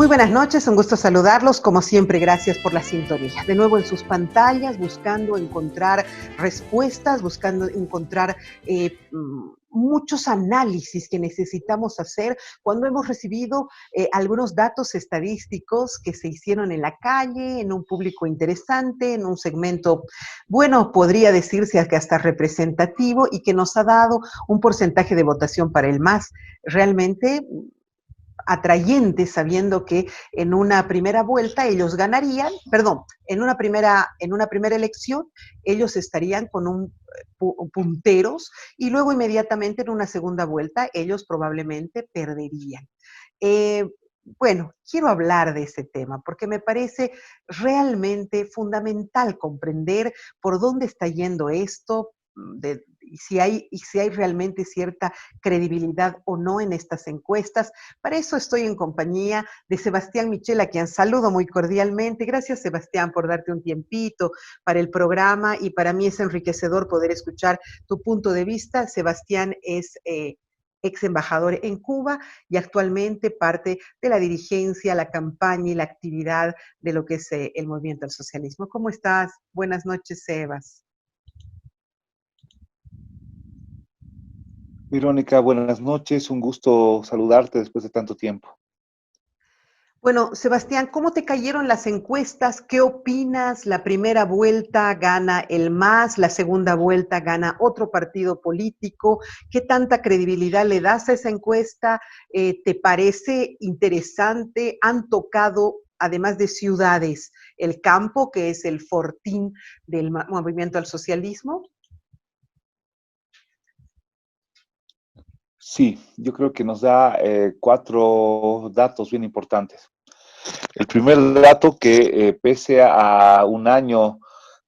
Muy buenas noches, un gusto saludarlos. Como siempre, gracias por la sintonía. De nuevo en sus pantallas, buscando encontrar respuestas, buscando encontrar muchos análisis que necesitamos hacer cuando hemos recibido algunos datos estadísticos que se hicieron en la calle, en un público interesante, en un segmento, bueno, podría decirse que hasta representativo y que nos ha dado un porcentaje de votación para el MAS realmente atrayente, sabiendo que en una primera vuelta ellos ganarían, perdón, en una primera elección ellos estarían con punteros y luego inmediatamente en una segunda vuelta ellos probablemente perderían. Eh, bueno, quiero hablar de ese tema porque me parece realmente fundamental comprender por dónde está yendo esto, y si hay realmente cierta credibilidad o no en estas encuestas. Para eso estoy en compañía de Sebastián Michel, a quien saludo muy cordialmente. Gracias, Sebastián, por darte un tiempito para el programa, y para mí es enriquecedor poder escuchar tu punto de vista. Sebastián es ex embajador en Cuba y actualmente parte de la dirigencia, la campaña y la actividad de lo que es el movimiento al socialismo. ¿Cómo estás? Buenas noches, Sebas. Verónica, buenas noches, un gusto saludarte después de tanto tiempo. Bueno, Sebastián, ¿cómo te cayeron las encuestas? ¿Qué opinas? La primera vuelta gana el MAS, la segunda vuelta gana otro partido político. ¿Qué tanta credibilidad le das a esa encuesta? ¿Te parece interesante? ¿Han tocado, además de ciudades, el campo, que es el fortín del movimiento al socialismo? Sí, yo creo que nos da cuatro datos bien importantes. El primer dato que pese a un año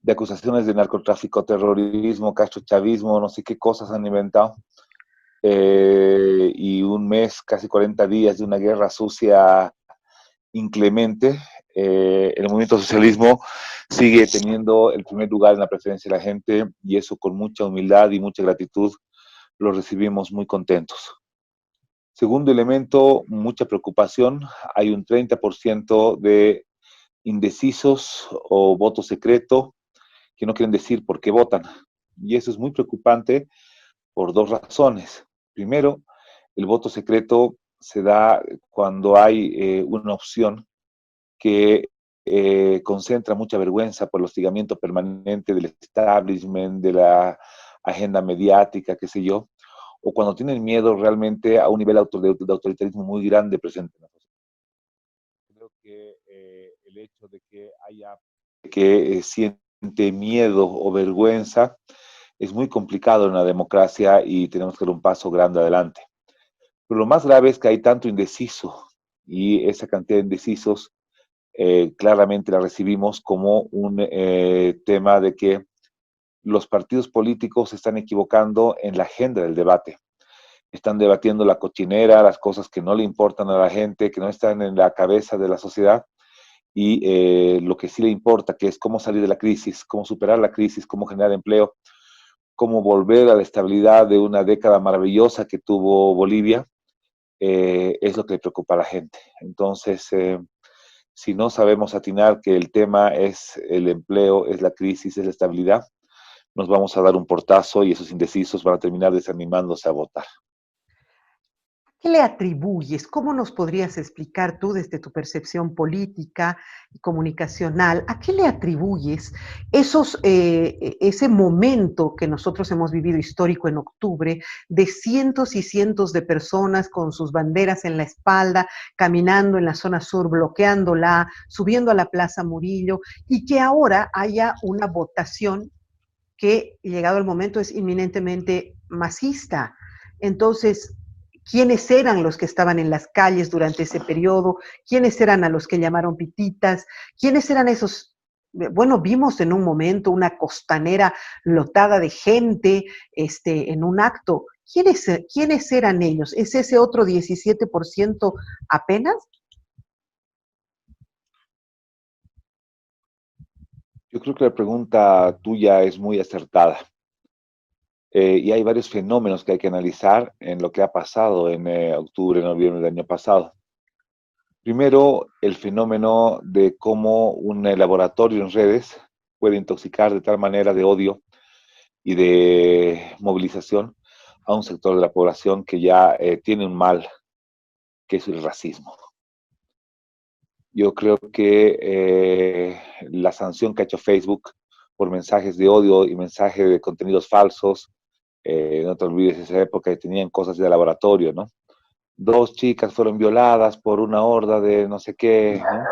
de acusaciones de narcotráfico, terrorismo, castrochavismo, no sé qué cosas han inventado, y un mes, casi 40 días de una guerra sucia inclemente, el movimiento socialismo sigue teniendo el primer lugar en la preferencia de la gente, y eso con mucha humildad y mucha gratitud lo recibimos muy contentos. Segundo elemento, mucha preocupación. Hay un 30% de indecisos o voto secreto que no quieren decir por qué votan. Y eso es muy preocupante por dos razones. Primero, el voto secreto se da cuando hay una opción que concentra mucha vergüenza por el hostigamiento permanente del establishment, de la agenda mediática, qué sé yo, o cuando tienen miedo realmente a un nivel de autoritarismo muy grande presente en la sociedad. Creo que el hecho de que haya que siente miedo o vergüenza es muy complicado en una democracia y tenemos que dar un paso grande adelante. Pero lo más grave es que hay tanto indeciso, y esa cantidad de indecisos claramente la recibimos como un tema de que los partidos políticos se están equivocando en la agenda del debate. Están debatiendo la cochinera, las cosas que no le importan a la gente, que no están en la cabeza de la sociedad, y lo que sí le importa, que es cómo salir de la crisis, cómo superar la crisis, cómo generar empleo, cómo volver a la estabilidad de una década maravillosa que tuvo Bolivia, es lo que le preocupa a la gente. Entonces, si no sabemos atinar que el tema es el empleo, es la crisis, es la estabilidad, nos vamos a dar un portazo y esos indecisos van a terminar desanimándose a votar. ¿Qué le atribuyes? ¿Cómo nos podrías explicar tú desde tu percepción política y comunicacional? ¿A qué le atribuyes ese momento que nosotros hemos vivido histórico en octubre, de cientos y cientos de personas con sus banderas en la espalda, caminando en la zona sur, bloqueándola, subiendo a la Plaza Murillo, y que ahora haya una votación que, llegado el momento, es inminentemente masista? Entonces, ¿quiénes eran los que estaban en las calles durante ese periodo? ¿Quiénes eran a los que llamaron pititas? ¿Quiénes eran esos? Bueno, vimos en un momento una costanera lotada de gente en un acto. ¿Quiénes eran ellos? ¿Es ese otro 17% apenas? Yo creo que la pregunta tuya es muy acertada. Y hay varios fenómenos que hay que analizar en lo que ha pasado en octubre, noviembre del año pasado. Primero, el fenómeno de cómo un laboratorio en redes puede intoxicar de tal manera de odio y de movilización a un sector de la población que ya tiene un mal, que es el racismo. Yo creo que la sanción que ha hecho Facebook por mensajes de odio y mensajes de contenidos falsos, no te olvides esa época que tenían cosas de laboratorio, ¿no? 2 chicas fueron violadas por una horda de no sé qué, ¿no?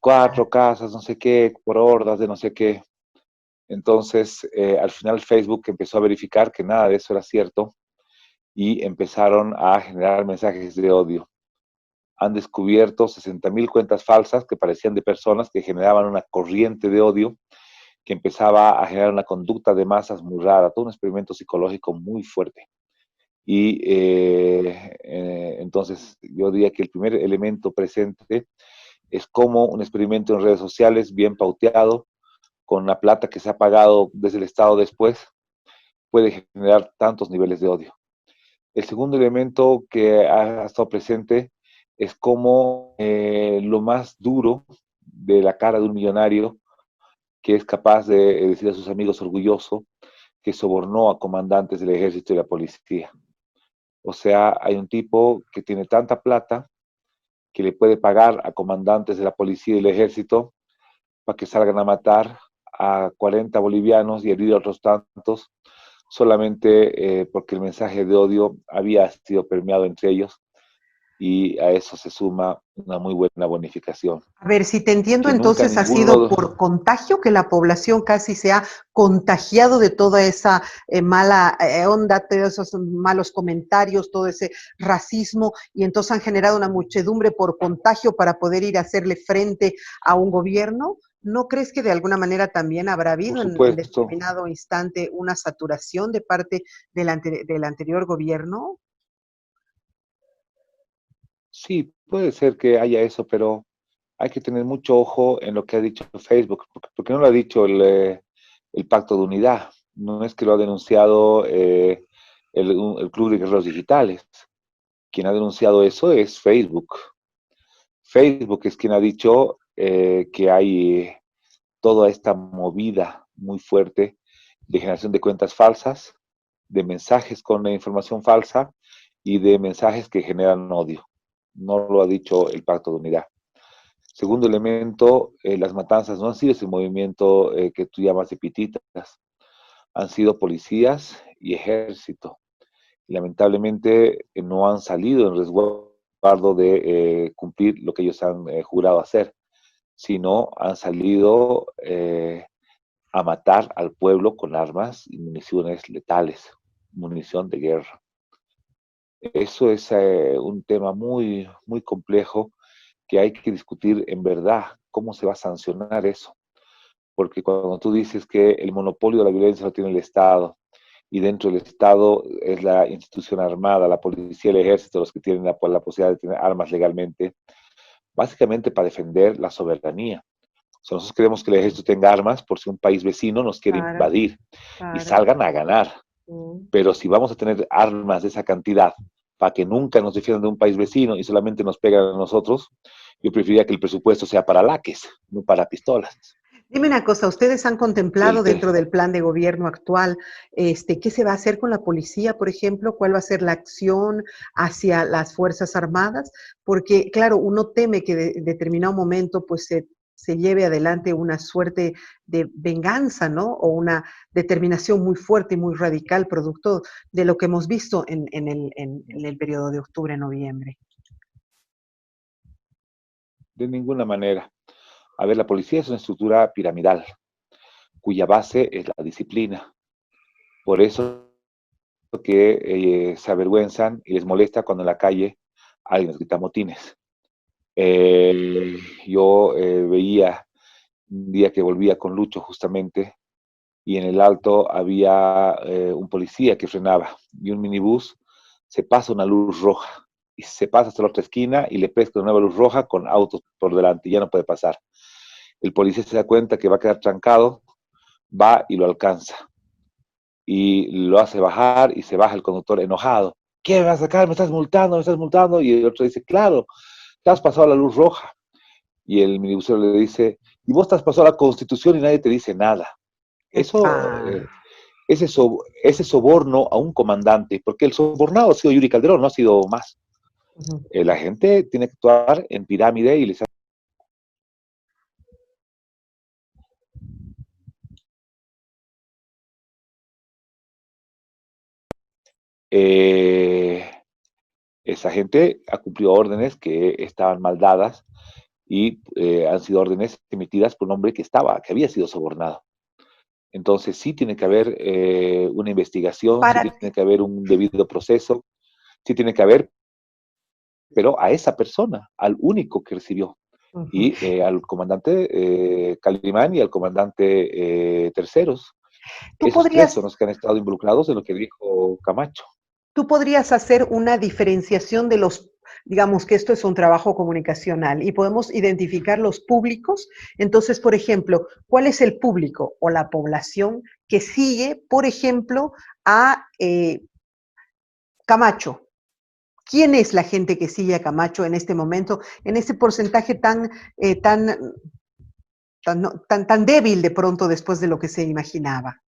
4 casas, no sé qué, por hordas de no sé qué. Entonces, al final Facebook empezó a verificar que nada de eso era cierto y empezaron a generar mensajes de odio. Han descubierto 60.000 cuentas falsas que parecían de personas que generaban una corriente de odio que empezaba a generar una conducta de masas muy rara, todo un experimento psicológico muy fuerte. Y entonces yo diría que el primer elemento presente es como un experimento en redes sociales bien pauteado, con la plata que se ha pagado desde el Estado después, puede generar tantos niveles de odio. El segundo elemento que ha estado presente es como lo más duro de la cara de un millonario que es capaz de decir a sus amigos orgulloso que sobornó a comandantes del ejército y la policía. O sea, hay un tipo que tiene tanta plata que le puede pagar a comandantes de la policía y del ejército para que salgan a matar a 40 bolivianos y herir a otros tantos, solamente porque el mensaje de odio había sido permeado entre ellos, y a eso se suma una muy buena bonificación. A ver, si te entiendo, Que nunca entonces ha sido ninguno, por contagio que la población casi se ha contagiado de toda esa mala onda, todos esos malos comentarios, todo ese racismo, y entonces han generado una muchedumbre por contagio para poder ir a hacerle frente a un gobierno. ¿No crees que de alguna manera también habrá por habido en supuesto, determinado instante una saturación de parte del anterior gobierno? sí, puede ser que haya eso, pero hay que tener mucho ojo en lo que ha dicho Facebook, porque no lo ha dicho el Pacto de Unidad, no es que lo ha denunciado el Club de Guerreros Digitales. Quien ha denunciado eso es Facebook. Facebook es quien ha dicho que hay toda esta movida muy fuerte de generación de cuentas falsas, de mensajes con información falsa y de mensajes que generan odio. No lo ha dicho el Pacto de Unidad. Segundo elemento, las matanzas no han sido ese movimiento que tú llamas de pititas, han sido policías y ejército. Y lamentablemente no han salido en resguardo de cumplir lo que ellos han jurado hacer, sino han salido a matar al pueblo con armas y municiones letales, munición de guerra. Eso es un tema muy, muy complejo que hay que discutir en verdad cómo se va a sancionar eso. Porque cuando tú dices que el monopolio de la violencia lo tiene el Estado y dentro del Estado es la institución armada, la policía, el ejército, los que tienen la posibilidad de tener armas legalmente, básicamente para defender la soberanía. O sea, nosotros queremos que el ejército tenga armas por si un país vecino nos quiere Claro, invadir y claro. salgan a ganar. Pero si vamos a tener armas de esa cantidad para que nunca nos defiendan de un país vecino y solamente nos pegan a nosotros, yo preferiría que el presupuesto sea para laques, no para pistolas. Dime una cosa, ¿ustedes han contemplado El dentro te del plan de gobierno actual, qué se va a hacer con la policía, por ejemplo? ¿Cuál va a ser la acción hacia las Fuerzas Armadas? Porque, claro, uno teme que de determinado momento, pues, se lleve adelante una suerte de venganza, ¿no? O una determinación muy fuerte y muy radical, producto de lo que hemos visto en el periodo de octubre-noviembre. De ninguna manera. A ver, la policía es una estructura piramidal, cuya base es la disciplina. Por eso que se avergüenzan y les molesta cuando en la calle alguien les grita motines. Yo veía un día que volvía con Lucho justamente y en el alto había un policía que frenaba y un minibús se pasa una luz roja y se pasa hasta la otra esquina y le pesca una nueva luz roja con autos por delante y ya no puede pasar. El policía se da cuenta que va a quedar trancado, va y lo alcanza y lo hace bajar y se baja el conductor enojado. ¿Qué me vas a sacar? ¿Me estás multando? ¿Me estás multando? Y el otro dice, claro, te has pasado la luz roja. Y el minibusero le dice, y vos te has pasado la Constitución y nadie te dice nada. Eso, Ah, ese soborno a un comandante, porque el sobornado ha sido Yuri Calderón, no ha sido más. ujú. La gente tiene que actuar en pirámide y les... Eh, esa gente ha cumplido órdenes que estaban mal dadas y han sido órdenes emitidas por un hombre que había sido sobornado. Entonces sí tiene que haber una investigación, sí Para ti, tiene que haber un debido proceso, sí tiene que haber, pero a esa persona, al único que recibió, ujú. y al comandante Calimán y al comandante Terceros. Tú Esos tres son podrías, los que han estado involucrados en lo que dijo Camacho. tú podrías hacer una diferenciación de los, digamos que esto es un trabajo comunicacional y podemos identificar los públicos. Entonces, por ejemplo, ¿cuál es el público o la población que sigue, por ejemplo, a Camacho? ¿Quién es la gente que sigue a Camacho en este momento, en ese porcentaje tan débil de pronto después de lo que se imaginaba?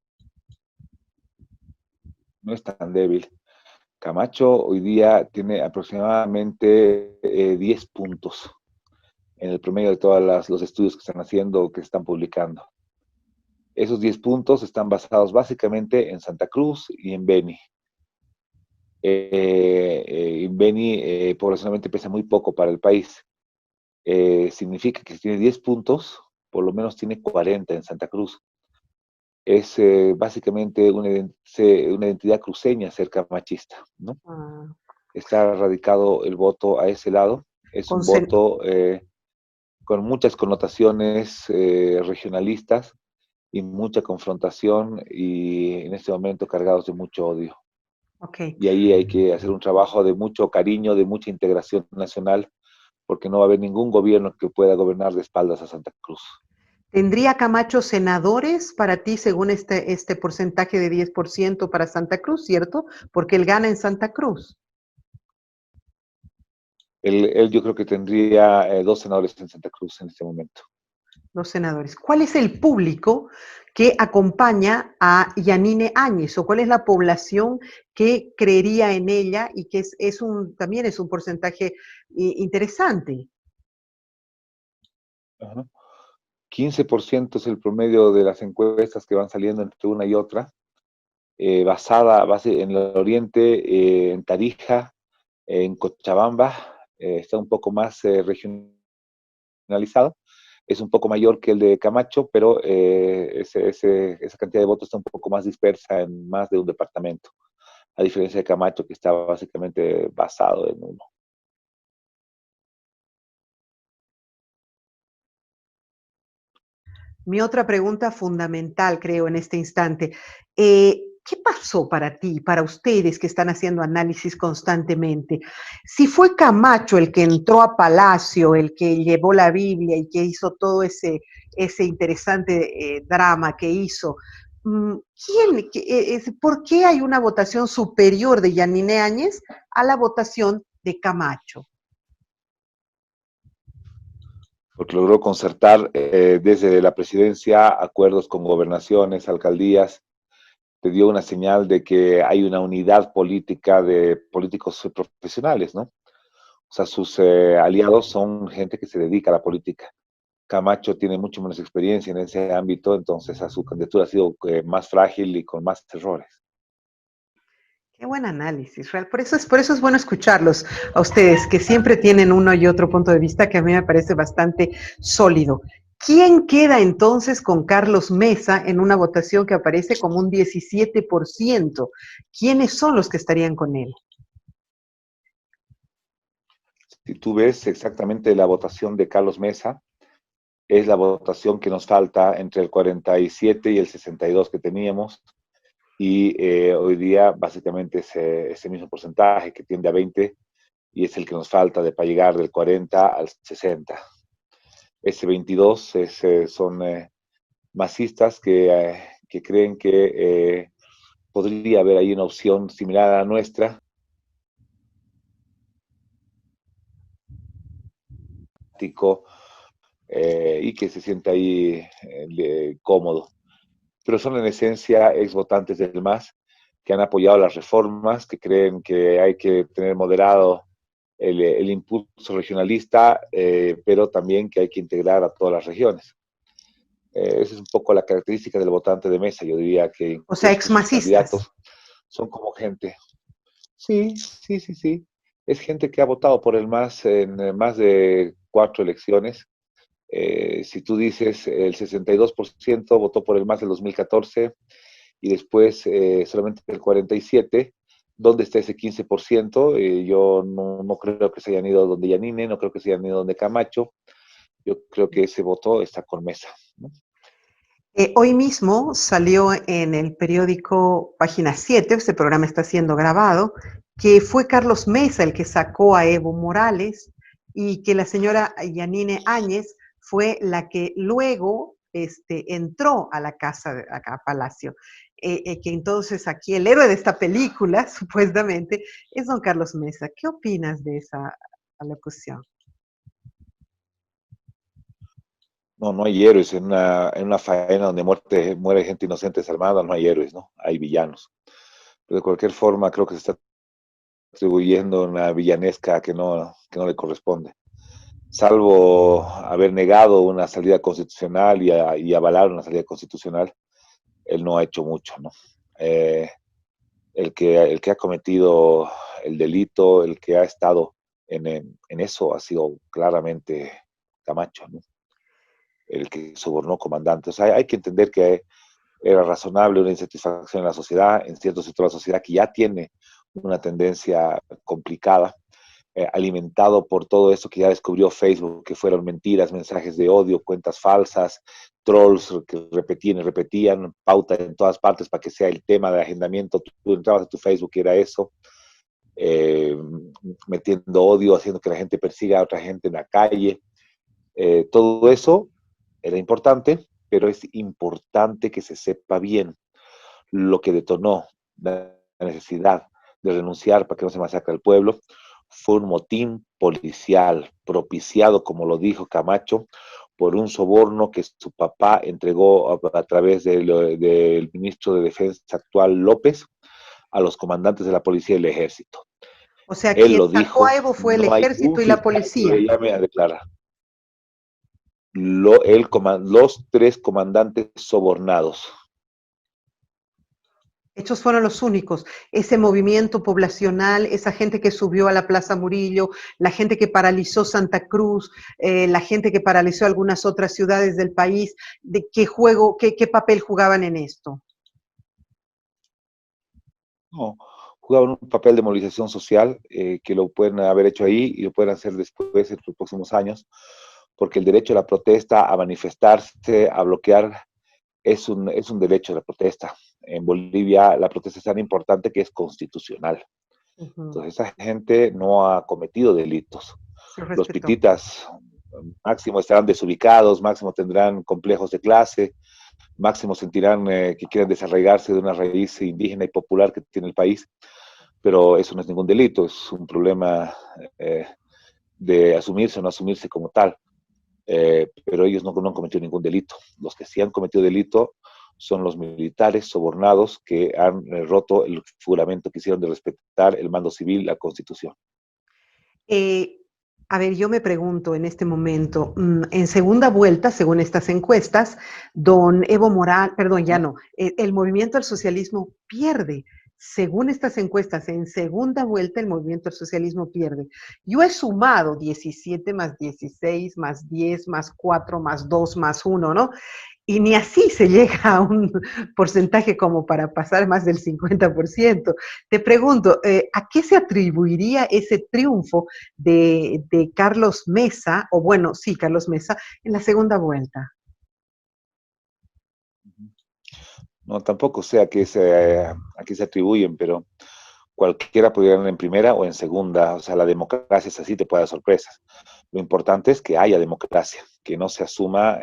No es tan débil. Camacho hoy día tiene aproximadamente 10 puntos en el promedio de todos los estudios que están haciendo, que están publicando. Esos 10 puntos están basados básicamente en Santa Cruz y en Beni. Beni poblacionalmente pesa muy poco para el país. Significa que si tiene 10 puntos, por lo menos tiene 40 en Santa Cruz. Es básicamente una identidad cruceña cerca machista, ¿no? Ah, Está radicado el voto a ese lado. Es con un voto con muchas connotaciones regionalistas y mucha confrontación y en este momento cargados de mucho odio. ok. Y ahí hay que hacer un trabajo de mucho cariño, de mucha integración nacional, porque no va a haber ningún gobierno que pueda gobernar de espaldas a Santa Cruz. ¿Tendría Camacho senadores para ti según este porcentaje de 10% para Santa Cruz, cierto? Porque él gana en Santa Cruz, Él yo creo que tendría 2 senadores en Santa Cruz en este momento. los senadores. ¿Cuál es el público que acompaña a Yanine Áñez o cuál es la población que creería en ella y que también es un porcentaje interesante? Ajá. 15% es el promedio de las encuestas que van saliendo entre una y otra, base en el oriente, en Tarija, en Cochabamba, está un poco más regionalizado, es un poco mayor que el de Camacho, pero esa cantidad de votos está un poco más dispersa en más de un departamento, a diferencia de Camacho, que está básicamente basado en uno. Mi otra pregunta fundamental, creo, en este instante. ¿Qué pasó para ti, para ustedes que están haciendo análisis constantemente? Si fue Camacho el que entró a Palacio, el que llevó la Biblia y que hizo todo ese interesante drama que hizo, ¿por qué hay una votación superior de Yanine Áñez a la votación de Camacho? Porque logró concertar desde la presidencia acuerdos con gobernaciones, alcaldías, te dio una señal de que hay una unidad política de políticos profesionales, ¿no? O sea, sus aliados son gente que se dedica a la política. Camacho tiene mucho menos experiencia en ese ámbito, entonces a su candidatura ha sido más frágil y con más errores. Qué buen análisis, Real. Por eso es bueno escucharlos a ustedes, que siempre tienen uno y otro punto de vista que a mí me parece bastante sólido. ¿Quién queda entonces con Carlos Mesa en una votación que aparece como un 17%? ¿Quiénes son los que estarían con él? Si tú ves exactamente la votación de Carlos Mesa, es la votación que nos falta entre el 47 y el 62 que teníamos, y hoy día básicamente ese mismo porcentaje que tiende a 20 y es el que nos falta para llegar del 40 al 60. Ese 22 son masistas que creen que podría haber ahí una opción similar a la nuestra. democrático, y que se siente ahí cómodo. Pero son en esencia exvotantes del MAS que han apoyado las reformas, que creen que hay que tener moderado el impulso regionalista, pero también que hay que integrar a todas las regiones. Esa es un poco la característica del votante de mesa. Yo diría que O sea, incluso sus exmasistas. candidatos son como gente. Sí, sí, sí, sí. Es gente que ha votado por el MAS en más de 4 elecciones. Si tú dices el 62% votó por el MAS del 2014 y después solamente el 47%, ¿dónde está ese 15%? Yo no creo que se hayan ido donde Yanine, no creo que se hayan ido donde Camacho. Yo creo que ese voto está con Mesa, ¿no? Hoy mismo salió en el periódico Página 7, este programa está siendo grabado, que fue Carlos Mesa el que sacó a Evo Morales y que la señora Yanine Áñez fue la que luego entró a la casa, acá a Palacio. Que entonces aquí el héroe de esta película, supuestamente, es don Carlos Mesa. ¿Qué opinas de esa alocución? No, no hay héroes en una faena donde muere gente inocente desarmada, no hay héroes, ¿no? Hay villanos. Pero de cualquier forma, creo que se está atribuyendo una villanesca que no le corresponde. Salvo haber negado una salida constitucional y avalar una salida constitucional, él no ha hecho mucho, ¿no? El que ha cometido el delito, el que ha estado en eso, ha sido claramente Camacho, ¿no? El que sobornó comandantes. O sea, hay que entender que era razonable una insatisfacción en la sociedad, en cierto sector de la sociedad que ya tiene una tendencia complicada, alimentado por todo esto que ya descubrió Facebook, que fueron mentiras, mensajes de odio, cuentas falsas, trolls que repetían y repetían, pauta en todas partes para que sea el tema de agendamiento. Tú entrabas a tu Facebook y era eso, eh, metiendo odio, haciendo que la gente persiga a otra gente en la calle. Todo eso era importante, pero es importante que se sepa bien lo que detonó la necesidad de renunciar para que no se masacre al pueblo. Fue un motín policial propiciado, como lo dijo Camacho, por un soborno que su papá entregó a través del ministro de Defensa actual López a los comandantes de la policía y el ejército. O sea, Él quien lo sacó a dijo, Evo fue el no hay ejército un y la fiscal que le policía. llame a declarar. Los 3 comandantes sobornados. Estos fueron los únicos. Ese movimiento poblacional, esa gente que subió a la Plaza Murillo, la gente que paralizó Santa Cruz, la gente que paralizó algunas otras ciudades del país, ¿de qué papel jugaban en esto? No, jugaban un papel de movilización social que lo pueden haber hecho ahí y lo pueden hacer después en los próximos años, porque el derecho a la protesta, a manifestarse, a bloquear, es un derecho a la protesta. En Bolivia la protesta es tan importante que es constitucional. Entonces esa gente no ha cometido delitos. Se Los respetó. pititas máximo estarán desubicados, máximo tendrán complejos de clase, máximo sentirán que quieren desarraigarse de una raíz indígena y popular que tiene el país, pero eso no es ningún delito, es un problema de asumirse o no asumirse como tal. Pero ellos no han cometido ningún delito. Los que sí han cometido delito son los militares sobornados que han roto el juramento que hicieron de respetar el mando civil, la Constitución. Eh, a ver, yo me pregunto en este momento, en segunda vuelta, según estas encuestas, don Evo Morales, perdón, ya no, el movimiento al socialismo pierde. Según estas encuestas, en segunda vuelta el movimiento al socialismo pierde. Yo he sumado 17 más 16 más 10 más 4 más 2 más 1, ¿no? Y ni así se llega a un porcentaje como para pasar más del 50%. Te pregunto, ¿a qué se atribuiría ese triunfo de Carlos Mesa, o bueno, sí, Carlos Mesa, en la segunda vuelta? No, tampoco sé a qué se atribuyen, pero cualquiera podría ganar en primera o en segunda. O sea, la democracia es así, te puede dar sorpresas. Lo importante es que haya democracia, que no se asuma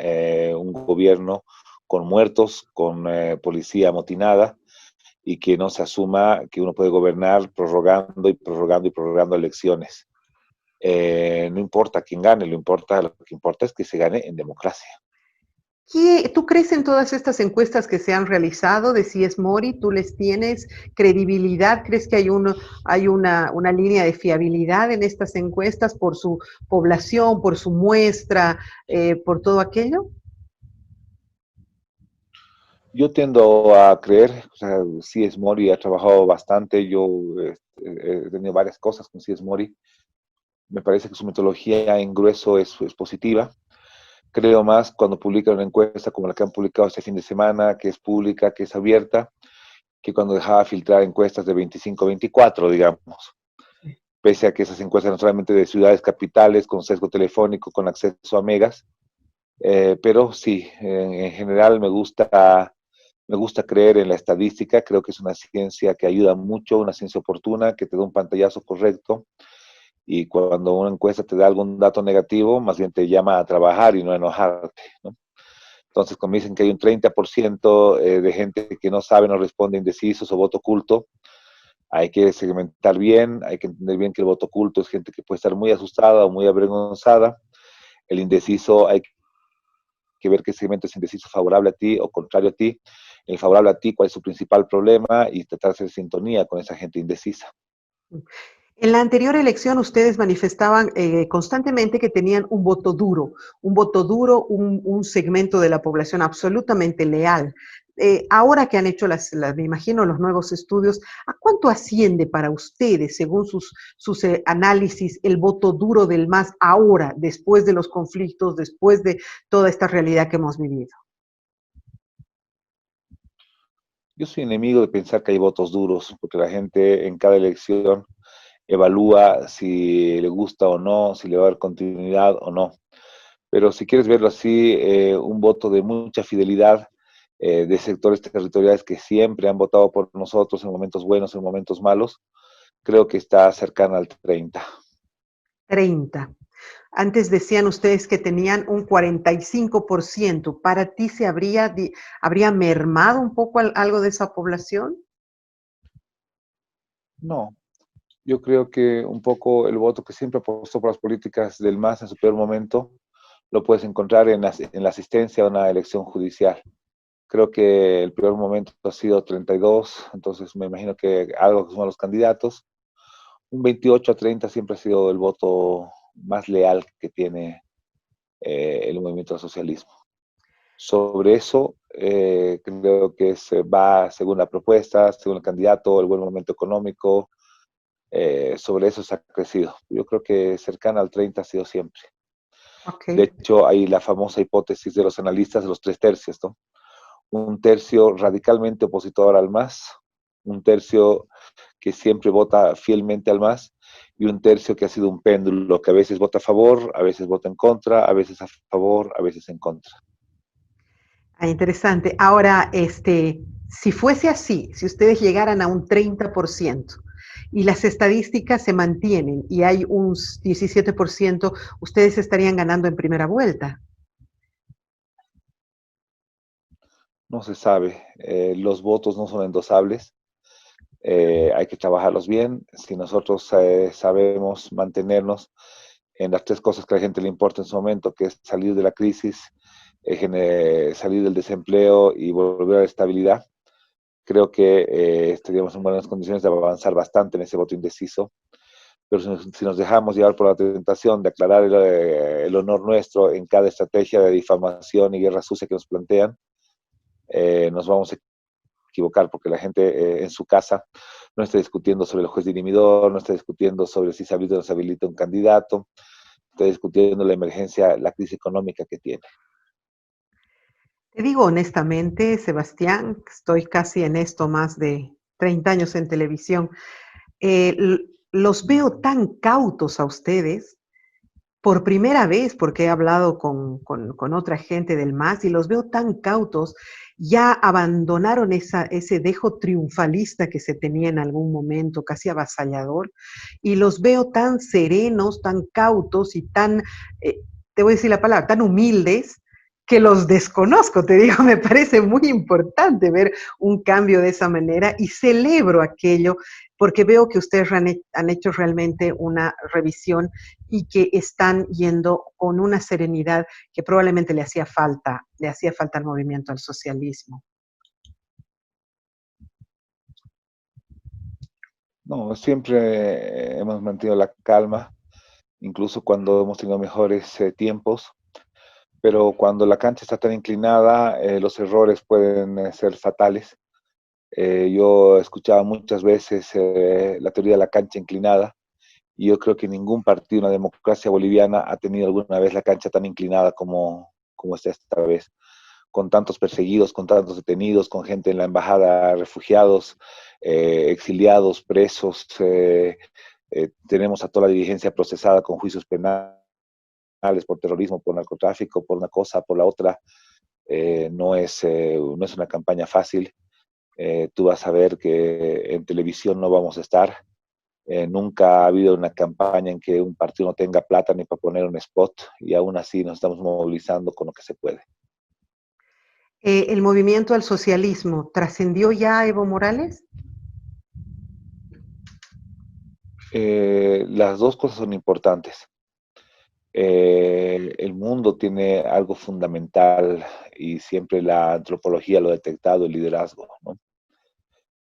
un gobierno con muertos, con policía amotinada, y que no se asuma que uno puede gobernar prorrogando y prorrogando y prorrogando elecciones. No importa quién gane, lo que importa es que se gane en democracia. ¿Tú crees en todas estas encuestas que se han realizado de Si es Mori? ¿Tú les tienes credibilidad? ¿Crees que hay una línea de fiabilidad en estas encuestas por su población, por su muestra, por todo aquello? Yo tiendo a creer, o sea, C.S. Mori ha trabajado bastante, yo he tenido varias cosas con C.S. Mori, me parece que su metodología en grueso es positiva. Creo más cuando publican una encuesta como la que han publicado este fin de semana, que es pública, que es abierta, que cuando dejaba filtrar encuestas de 25-24, digamos. Pese a que esas encuestas no solamente de ciudades capitales, con sesgo telefónico, con acceso a megas, pero sí, en general me gusta creer en la estadística, creo que es una ciencia que ayuda mucho, una ciencia oportuna, que te da un pantallazo correcto, y cuando una encuesta te da algún dato negativo, más bien te llama a trabajar y no a enojarte, ¿no? Entonces, como dicen que hay un 30% de gente que no sabe, no responde, indecisos o voto oculto, hay que segmentar bien, hay que entender bien que el voto oculto es gente que puede estar muy asustada o muy avergonzada. El indeciso hay que ver qué segmento es indeciso, favorable a ti o contrario a ti. El favorable a ti, cuál es su principal problema, y tratar de hacer sintonía con esa gente indecisa. En la anterior elección ustedes manifestaban constantemente que tenían un voto duro, un segmento de la población absolutamente leal. Ahora que han hecho me imagino, los nuevos estudios, ¿a cuánto asciende para ustedes, según sus análisis, el voto duro del MAS ahora, después de los conflictos, después de toda esta realidad que hemos vivido? Yo soy enemigo de pensar que hay votos duros, porque la gente en cada elección evalúa si le gusta o no, si le va a dar continuidad o no. Pero si quieres verlo así, un voto de mucha fidelidad de sectores territoriales que siempre han votado por nosotros en momentos buenos, en momentos malos, creo que está cercana al 30. 30. Antes decían ustedes que tenían un 45%. ¿Para ti habría mermado un poco algo de esa población? No, yo creo que un poco el voto que siempre apostó por las políticas del MAS en su peor momento lo puedes encontrar en la asistencia a una elección judicial. Creo que el peor momento ha sido 32, entonces me imagino que algo que son los candidatos. Un 28-30 siempre ha sido el voto más leal que tiene el movimiento al socialismo. Sobre eso, creo que se va según la propuesta, según el candidato, el buen momento económico, sobre eso se ha crecido. Yo creo que cercana al 30 ha sido siempre. De Ok. hecho, hay la famosa hipótesis de los analistas de los 3 tercios, ¿no? Un tercio radicalmente opositor al MAS, un tercio que siempre vota fielmente al MAS, y un tercio que ha sido un péndulo, que a veces vota a favor, a veces vota en contra, a veces a favor, a veces en contra. Ah, interesante. Ahora, si fuese así, si ustedes llegaran a un 30% y las estadísticas se mantienen y hay un 17%, ustedes estarían ganando en primera vuelta. No se sabe, los votos no son endosables, hay que trabajarlos bien. Si nosotros sabemos mantenernos en las 3 cosas que a la gente le importa en su momento, que es salir de la crisis, salir del desempleo y volver a la estabilidad, creo que estaríamos en buenas condiciones de avanzar bastante en ese voto indeciso. Pero si nos dejamos llevar por la tentación de aclarar el honor nuestro en cada estrategia de difamación y guerra sucia que nos plantean, nos vamos a equivocar, porque la gente en su casa no está discutiendo sobre el juez dirimidor, no está discutiendo sobre si se habilita o no se habilita un candidato, está discutiendo la emergencia, la crisis económica que tiene. Te digo honestamente, Sebastián, estoy casi en esto más de 30 años en televisión. Los veo tan cautos a ustedes por primera vez, porque he hablado con otra gente del MAS y los veo tan cautos, ya abandonaron ese dejo triunfalista que se tenía en algún momento, casi avasallador, y los veo tan serenos, tan cautos y tan, te voy a decir la palabra, tan humildes, que los desconozco, te digo, me parece muy importante ver un cambio de esa manera y celebro aquello porque veo que ustedes han hecho realmente una revisión y que están yendo con una serenidad que probablemente le hacía falta al movimiento al socialismo. No, siempre hemos mantenido la calma, incluso cuando hemos tenido mejores tiempos, pero cuando la cancha está tan inclinada, los errores pueden ser fatales. Yo he escuchado muchas veces la teoría de la cancha inclinada, y yo creo que ningún partido en la democracia boliviana ha tenido alguna vez la cancha tan inclinada como está esta vez, con tantos perseguidos, con tantos detenidos, con gente en la embajada, refugiados, exiliados, presos. Tenemos a toda la dirigencia procesada con juicios penales por terrorismo, por narcotráfico, por una cosa, por la otra. No es una campaña fácil. Tú vas a ver que en televisión no vamos a estar. Nunca ha habido una campaña en que un partido no tenga plata ni para poner un spot, y aún así nos estamos movilizando con lo que se puede. ¿El movimiento al socialismo trascendió ya a Evo Morales? Las dos cosas son importantes. El mundo tiene algo fundamental, y siempre la antropología lo ha detectado: el liderazgo, ¿no?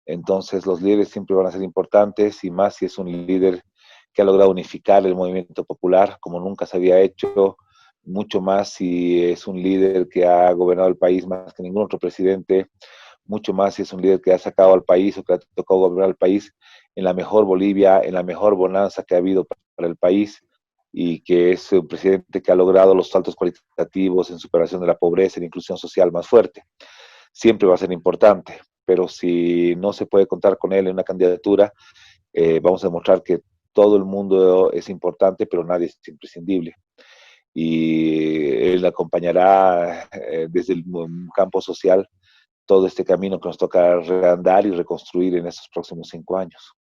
Entonces los líderes siempre van a ser importantes, y más si es un líder que ha logrado unificar el movimiento popular como nunca se había hecho, mucho más si es un líder que ha gobernado el país más que ningún otro presidente, mucho más si es un líder que ha sacado al país o que ha tocado gobernar el país en la mejor Bolivia, en la mejor bonanza que ha habido para el país, y que es un presidente que ha logrado los saltos cualitativos en superación de la pobreza, en inclusión social más fuerte. Siempre va a ser importante, pero si no se puede contar con él en una candidatura, vamos a demostrar que todo el mundo es importante, pero nadie es imprescindible. Y él acompañará desde el campo social todo este camino que nos toca reandar y reconstruir en estos próximos 5 años.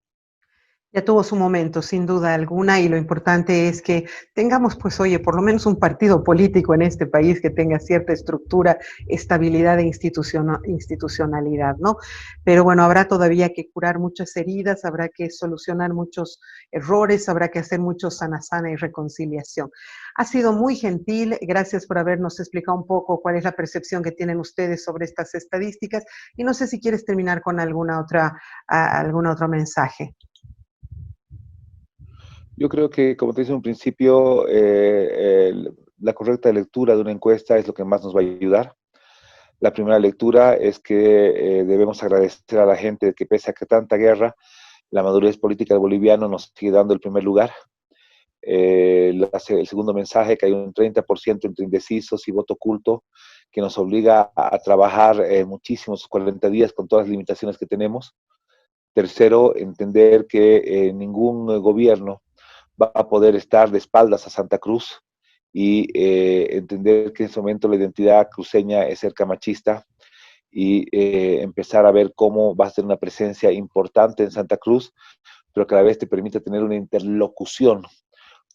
Ya tuvo su momento, sin duda alguna, y lo importante es que tengamos, pues, oye, por lo menos un partido político en este país que tenga cierta estructura, estabilidad e institucionalidad, ¿no? Pero bueno, habrá todavía que curar muchas heridas, habrá que solucionar muchos errores, habrá que hacer mucho sana sana y reconciliación. Ha sido muy gentil, gracias por habernos explicado un poco cuál es la percepción que tienen ustedes sobre estas estadísticas, y no sé si quieres terminar con algún otro mensaje. Yo creo que, como te dije en un principio, la correcta lectura de una encuesta es lo que más nos va a ayudar. La primera lectura es que debemos agradecer a la gente que, pese a que tanta guerra, la madurez política del boliviano nos sigue dando el primer lugar. El segundo mensaje, que hay un 30% entre indecisos y voto oculto, que nos obliga a trabajar muchísimos 40 días con todas las limitaciones que tenemos. Tercero, entender que ningún gobierno va a poder estar de espaldas a Santa Cruz, y entender que en este momento la identidad cruceña es ser camachista, y empezar a ver cómo va a ser una presencia importante en Santa Cruz, pero que a la vez te permite tener una interlocución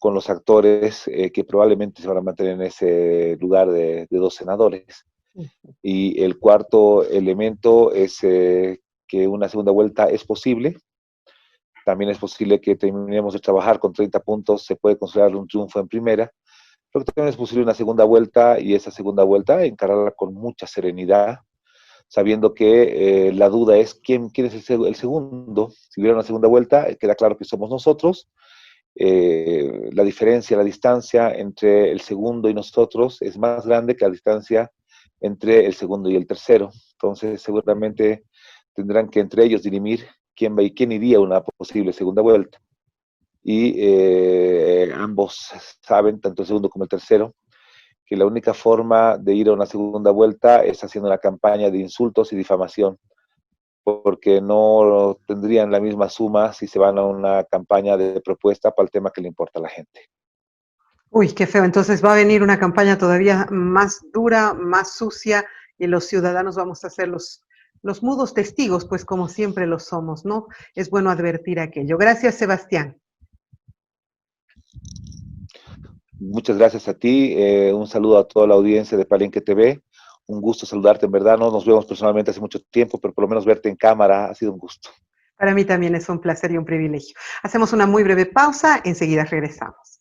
con los actores que probablemente se van a mantener en ese lugar de 2 senadores. Y el cuarto elemento es que una segunda vuelta es posible. También es posible que terminemos de trabajar con 30 puntos, se puede considerar un triunfo en primera, pero también es posible una segunda vuelta, y esa segunda vuelta encararla con mucha serenidad, sabiendo que la duda es quién es el segundo. Si hubiera una segunda vuelta, queda claro que somos nosotros. La diferencia, la distancia entre el segundo y nosotros es más grande que la distancia entre el segundo y el tercero. Entonces, seguramente tendrán que entre ellos dirimir quién iría a una posible segunda vuelta. Y ambos saben, tanto el segundo como el tercero, que la única forma de ir a una segunda vuelta es haciendo una campaña de insultos y difamación, porque no tendrían la misma suma si se van a una campaña de propuesta para el tema que le importa a la gente. Uy, qué feo. Entonces va a venir una campaña todavía más dura, más sucia, y los ciudadanos vamos a ser los mudos testigos, pues como siempre lo somos, ¿no? Es bueno advertir aquello. Gracias, Sebastián. Muchas gracias a ti, un saludo a toda la audiencia de Palenque TV, un gusto saludarte, en verdad no nos vemos personalmente hace mucho tiempo, pero por lo menos verte en cámara ha sido un gusto. Para mí también es un placer y un privilegio. Hacemos una muy breve pausa, enseguida regresamos.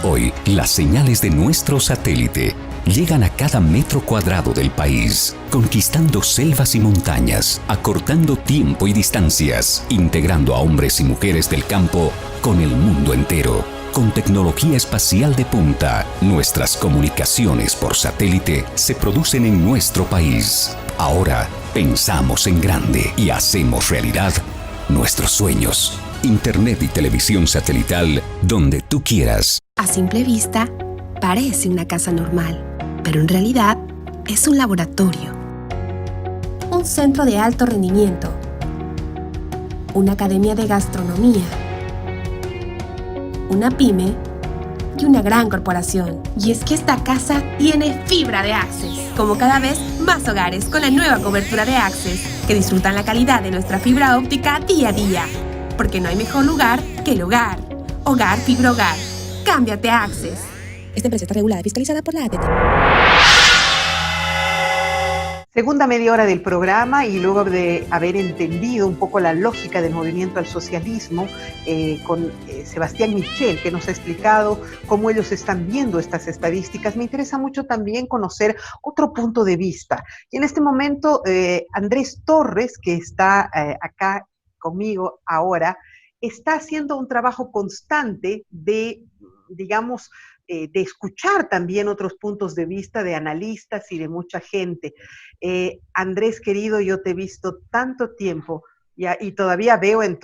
Hoy, las señales de nuestro satélite llegan a cada metro cuadrado del país, conquistando selvas y montañas, acortando tiempo y distancias, integrando a hombres y mujeres del campo con el mundo entero. Con tecnología espacial de punta, nuestras comunicaciones por satélite se producen en nuestro país. Ahora, pensamos en grande y hacemos realidad nuestros sueños. Internet y televisión satelital donde tú quieras. A simple vista, parece una casa normal, pero en realidad es un laboratorio, un centro de alto rendimiento, una academia de gastronomía, una pyme y una gran corporación. Y es que esta casa tiene fibra de Access, como cada vez más hogares con la nueva cobertura de Access, que disfrutan la calidad de nuestra fibra óptica día a día. Porque no hay mejor lugar que el hogar. Hogar Fibra Hogar. Cámbiate a Access. Esta empresa está regulada y fiscalizada por la ATT. Segunda media hora del programa, y luego de haber entendido un poco la lógica del movimiento al socialismo con Sebastián Michel, que nos ha explicado cómo ellos están viendo estas estadísticas, me interesa mucho también conocer otro punto de vista. Y en este momento, Andrés Torres, que está acá conmigo ahora, está haciendo un trabajo constante de, digamos, de escuchar también otros puntos de vista de analistas y de mucha gente. Andrés, querido, yo te he visto tanto tiempo y todavía veo en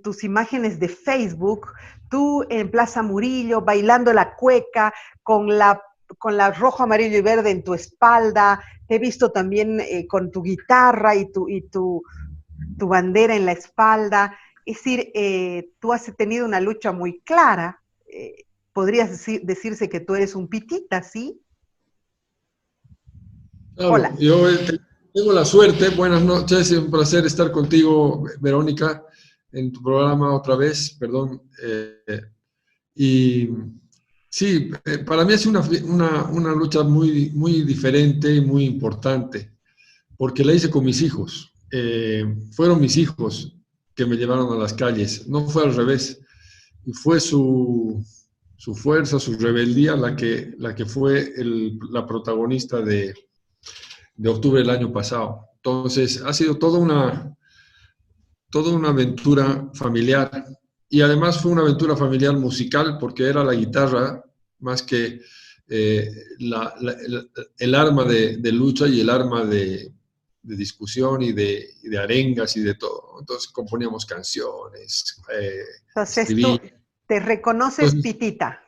tus imágenes de Facebook, tú en Plaza Murillo bailando la cueca con la rojo, amarillo y verde en tu espalda. Te he visto también con tu guitarra y tu bandera en la espalda. Es decir, tú has tenido una lucha muy clara. Podrías decirse que tú eres un pitita, ¿sí? Claro, Hola. yo tengo la suerte, buenas noches, es un placer estar contigo, Verónica, en tu programa otra vez, perdón. Y sí, para mí es una lucha muy, muy diferente y muy importante, porque la hice con mis hijos. Fueron mis hijos que me llevaron a las calles, no fue al revés. Y fue su fuerza, su rebeldía la que fue la protagonista de octubre del año pasado. Entonces, ha sido toda una aventura familiar, y además fue una aventura familiar musical, porque era la guitarra más que el arma de lucha y el arma de discusión y de arengas y de todo. Entonces componíamos canciones. Entonces tú te reconoces pitita.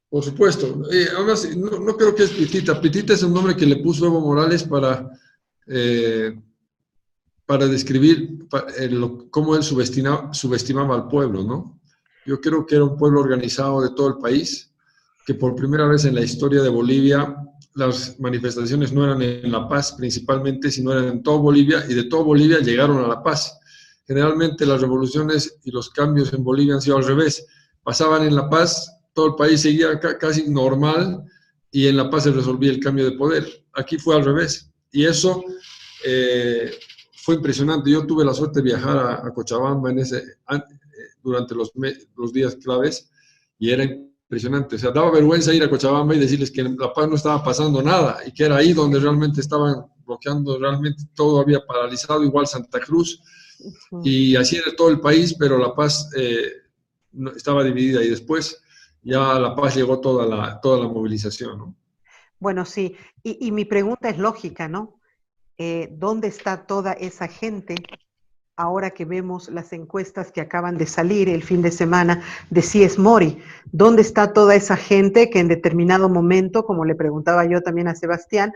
Por supuesto. Además, no creo que es pitita. Pitita es un nombre que le puso Evo Morales para describir cómo él subestimaba al pueblo, ¿no? Yo creo que era un pueblo organizado de todo el país, que por primera vez en la historia de Bolivia las manifestaciones no eran en La Paz principalmente, sino eran en todo Bolivia, y de todo Bolivia llegaron a La Paz. Generalmente las revoluciones y los cambios en Bolivia han sido al revés. Pasaban en La Paz, todo el país seguía casi normal, y en La Paz se resolvía el cambio de poder. Aquí fue al revés, y eso fue impresionante. Yo tuve la suerte de viajar a Cochabamba durante los días claves, y era impresionante. O sea, daba vergüenza ir a Cochabamba y decirles que en La Paz no estaba pasando nada, y que era ahí donde realmente estaban bloqueando, realmente todo había paralizado, igual Santa Cruz, y así era todo el país, pero La Paz estaba dividida, y después ya a La Paz llegó toda la movilización, ¿no? Bueno, sí, y mi pregunta es lógica, ¿no? ¿Dónde está toda esa gente ahora que vemos las encuestas que acaban de salir el fin de semana de C.S. Mori? ¿Dónde está toda esa gente que en determinado momento, como le preguntaba yo también a Sebastián,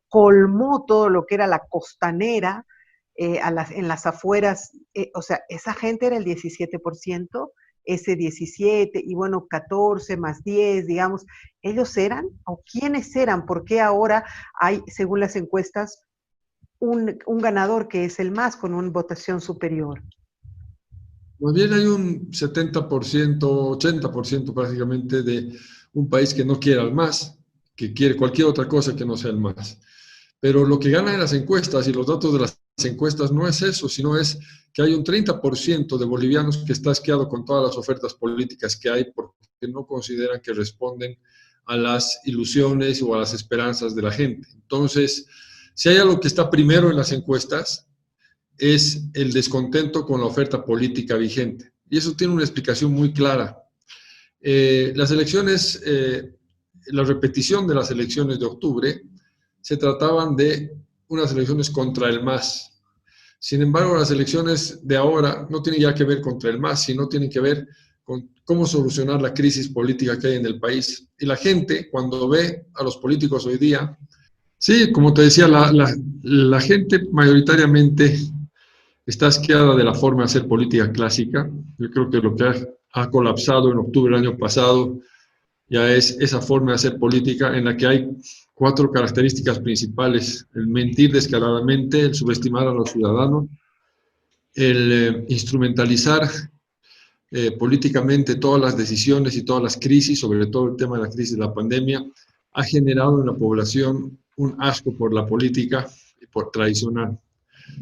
colmó todo lo que era la costanera en las afueras? O sea, esa gente era el 17%, ese 17, y bueno, 14 más 10, digamos. ¿Ellos eran? ¿O quiénes eran? ¿Por qué ahora hay, según las encuestas, un ganador que es el MAS con una votación superior? Más bien hay un 70%, 80% prácticamente de un país que no quiere al MAS, que quiere cualquier otra cosa que no sea el MAS. Pero lo que gana en las encuestas y los datos de las encuestas no es eso, sino es que hay un 30% de bolivianos que está asqueado con todas las ofertas políticas que hay porque no consideran que responden a las ilusiones o a las esperanzas de la gente. Entonces, si hay algo que está primero en las encuestas, es el descontento con la oferta política vigente. Y eso tiene una explicación muy clara. Las elecciones, la repetición de las elecciones de octubre, se trataban de unas elecciones contra el MAS. Sin embargo, las elecciones de ahora no tienen ya que ver contra el MAS, sino tienen que ver con cómo solucionar la crisis política que hay en el país. Y la gente, cuando ve a los políticos hoy día, sí, como te decía, la gente mayoritariamente está asqueada de la forma de hacer política clásica. Yo creo que lo que ha colapsado en octubre del año pasado ya es esa forma de hacer política en la que hay 4 características principales: el mentir descaradamente, el subestimar a los ciudadanos, el instrumentalizar políticamente todas las decisiones y todas las crisis, sobre todo el tema de la crisis de la pandemia, ha generado en la población un asco por la política y por tradicional.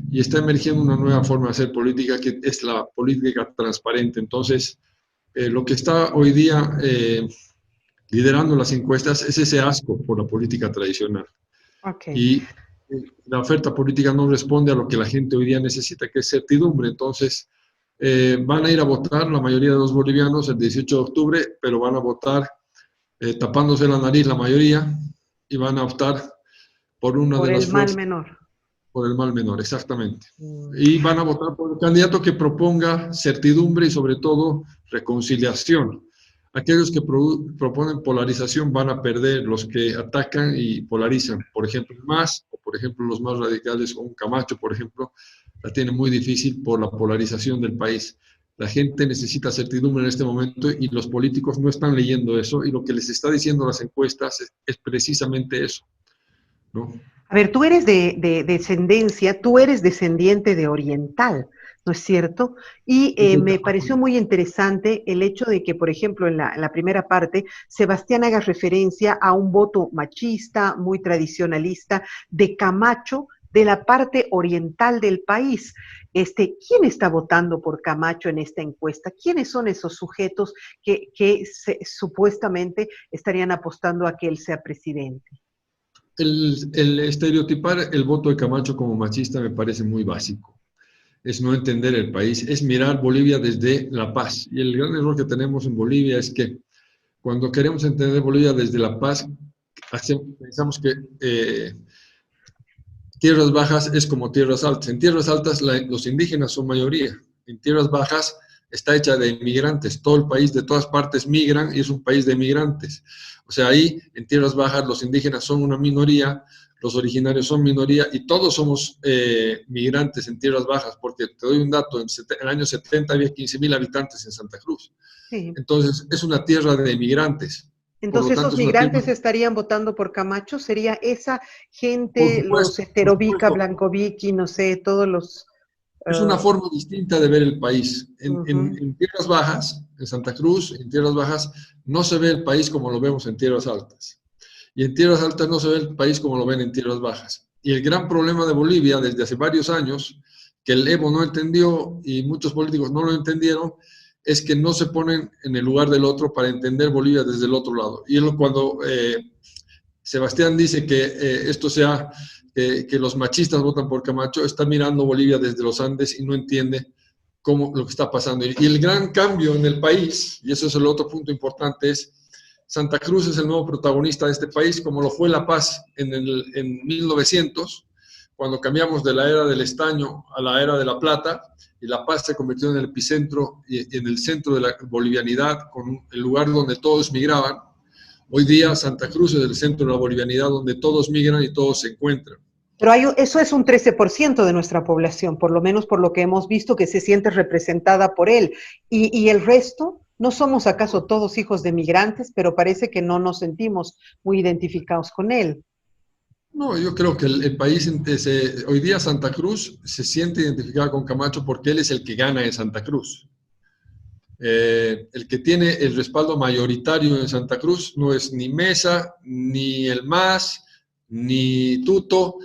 Y está emergiendo una nueva forma de hacer política, que es la política transparente. Entonces, lo que está hoy día liderando las encuestas es ese asco por la política tradicional. Okay. Y la oferta política no responde a lo que la gente hoy día necesita, que es certidumbre. Entonces, van a ir a votar la mayoría de los bolivianos el 18 de octubre, pero van a votar tapándose la nariz la mayoría, y van a optar por una de las fuerzas. Por el mal menor. Por el mal menor, exactamente. Y van a votar por el candidato que proponga certidumbre y sobre todo reconciliación. Aquellos que proponen polarización van a perder, los que atacan y polarizan. Por ejemplo, el MAS, o por ejemplo los más radicales, o un Camacho, por ejemplo, la tiene muy difícil por la polarización del país. La gente necesita certidumbre en este momento y los políticos no están leyendo eso, y lo que les está diciendo las encuestas es precisamente eso, ¿no? A ver, tú eres de descendencia, tú eres descendiente de oriental, ¿no es cierto? Y me pareció muy interesante el hecho de que, por ejemplo, en la primera parte, Sebastián haga referencia a un voto machista, muy tradicionalista, de Camacho, de la parte oriental del país. ¿Quién está votando por Camacho en esta encuesta? ¿Quiénes son esos sujetos que supuestamente estarían apostando a que él sea presidente? El estereotipar el voto de Camacho como machista me parece muy básico. Es no entender el país, es mirar Bolivia desde La Paz. Y el gran error que tenemos en Bolivia es que cuando queremos entender Bolivia desde La Paz, pensamos que tierras bajas es como tierras altas. En tierras altas los indígenas son mayoría. En tierras bajas está hecha de inmigrantes. Todo el país, de todas partes, migran y es un país de migrantes. O sea, ahí en tierras bajas los indígenas son una minoría, los originarios son minoría y todos somos migrantes en tierras bajas, porque te doy un dato: en el año 70 había 15,000 habitantes en Santa Cruz. Sí. Entonces, es una tierra de migrantes. Entonces, ¿esos migrantes estarían votando por Camacho? ¿Sería esa gente, los Esterovica, Blancovic, no sé, todos los... Es una forma distinta de ver el país. En tierras bajas, en Santa Cruz, en tierras bajas, no se ve el país como lo vemos en tierras altas. Y en tierras altas no se ve el país como lo ven en tierras bajas. Y el gran problema de Bolivia desde hace varios años, que el Evo no entendió y muchos políticos no lo entendieron, es que no se ponen en el lugar del otro para entender Bolivia desde el otro lado. Y cuando Sebastián dice que esto sea... que los machistas votan por Camacho, está mirando Bolivia desde los Andes y no entiende lo que está pasando. Y el gran cambio en el país, y eso es el otro punto importante, es Santa Cruz es el nuevo protagonista de este país, como lo fue La Paz en 1900, cuando cambiamos de la era del estaño a la era de la plata, y La Paz se convirtió en el epicentro y en el centro de la bolivianidad, con el lugar donde todos migraban. Hoy día Santa Cruz es el centro de la bolivianidad, donde todos migran y todos se encuentran. Pero eso es un 13% de nuestra población, por lo menos por lo que hemos visto, que se siente representada por él. ¿Y el resto? ¿No somos acaso todos hijos de migrantes? Pero parece que no nos sentimos muy identificados con él. No, yo creo que el país, hoy día Santa Cruz se siente identificada con Camacho porque él es el que gana en Santa Cruz. El que tiene el respaldo mayoritario en Santa Cruz no es ni Mesa, ni el MAS, ni Tuto,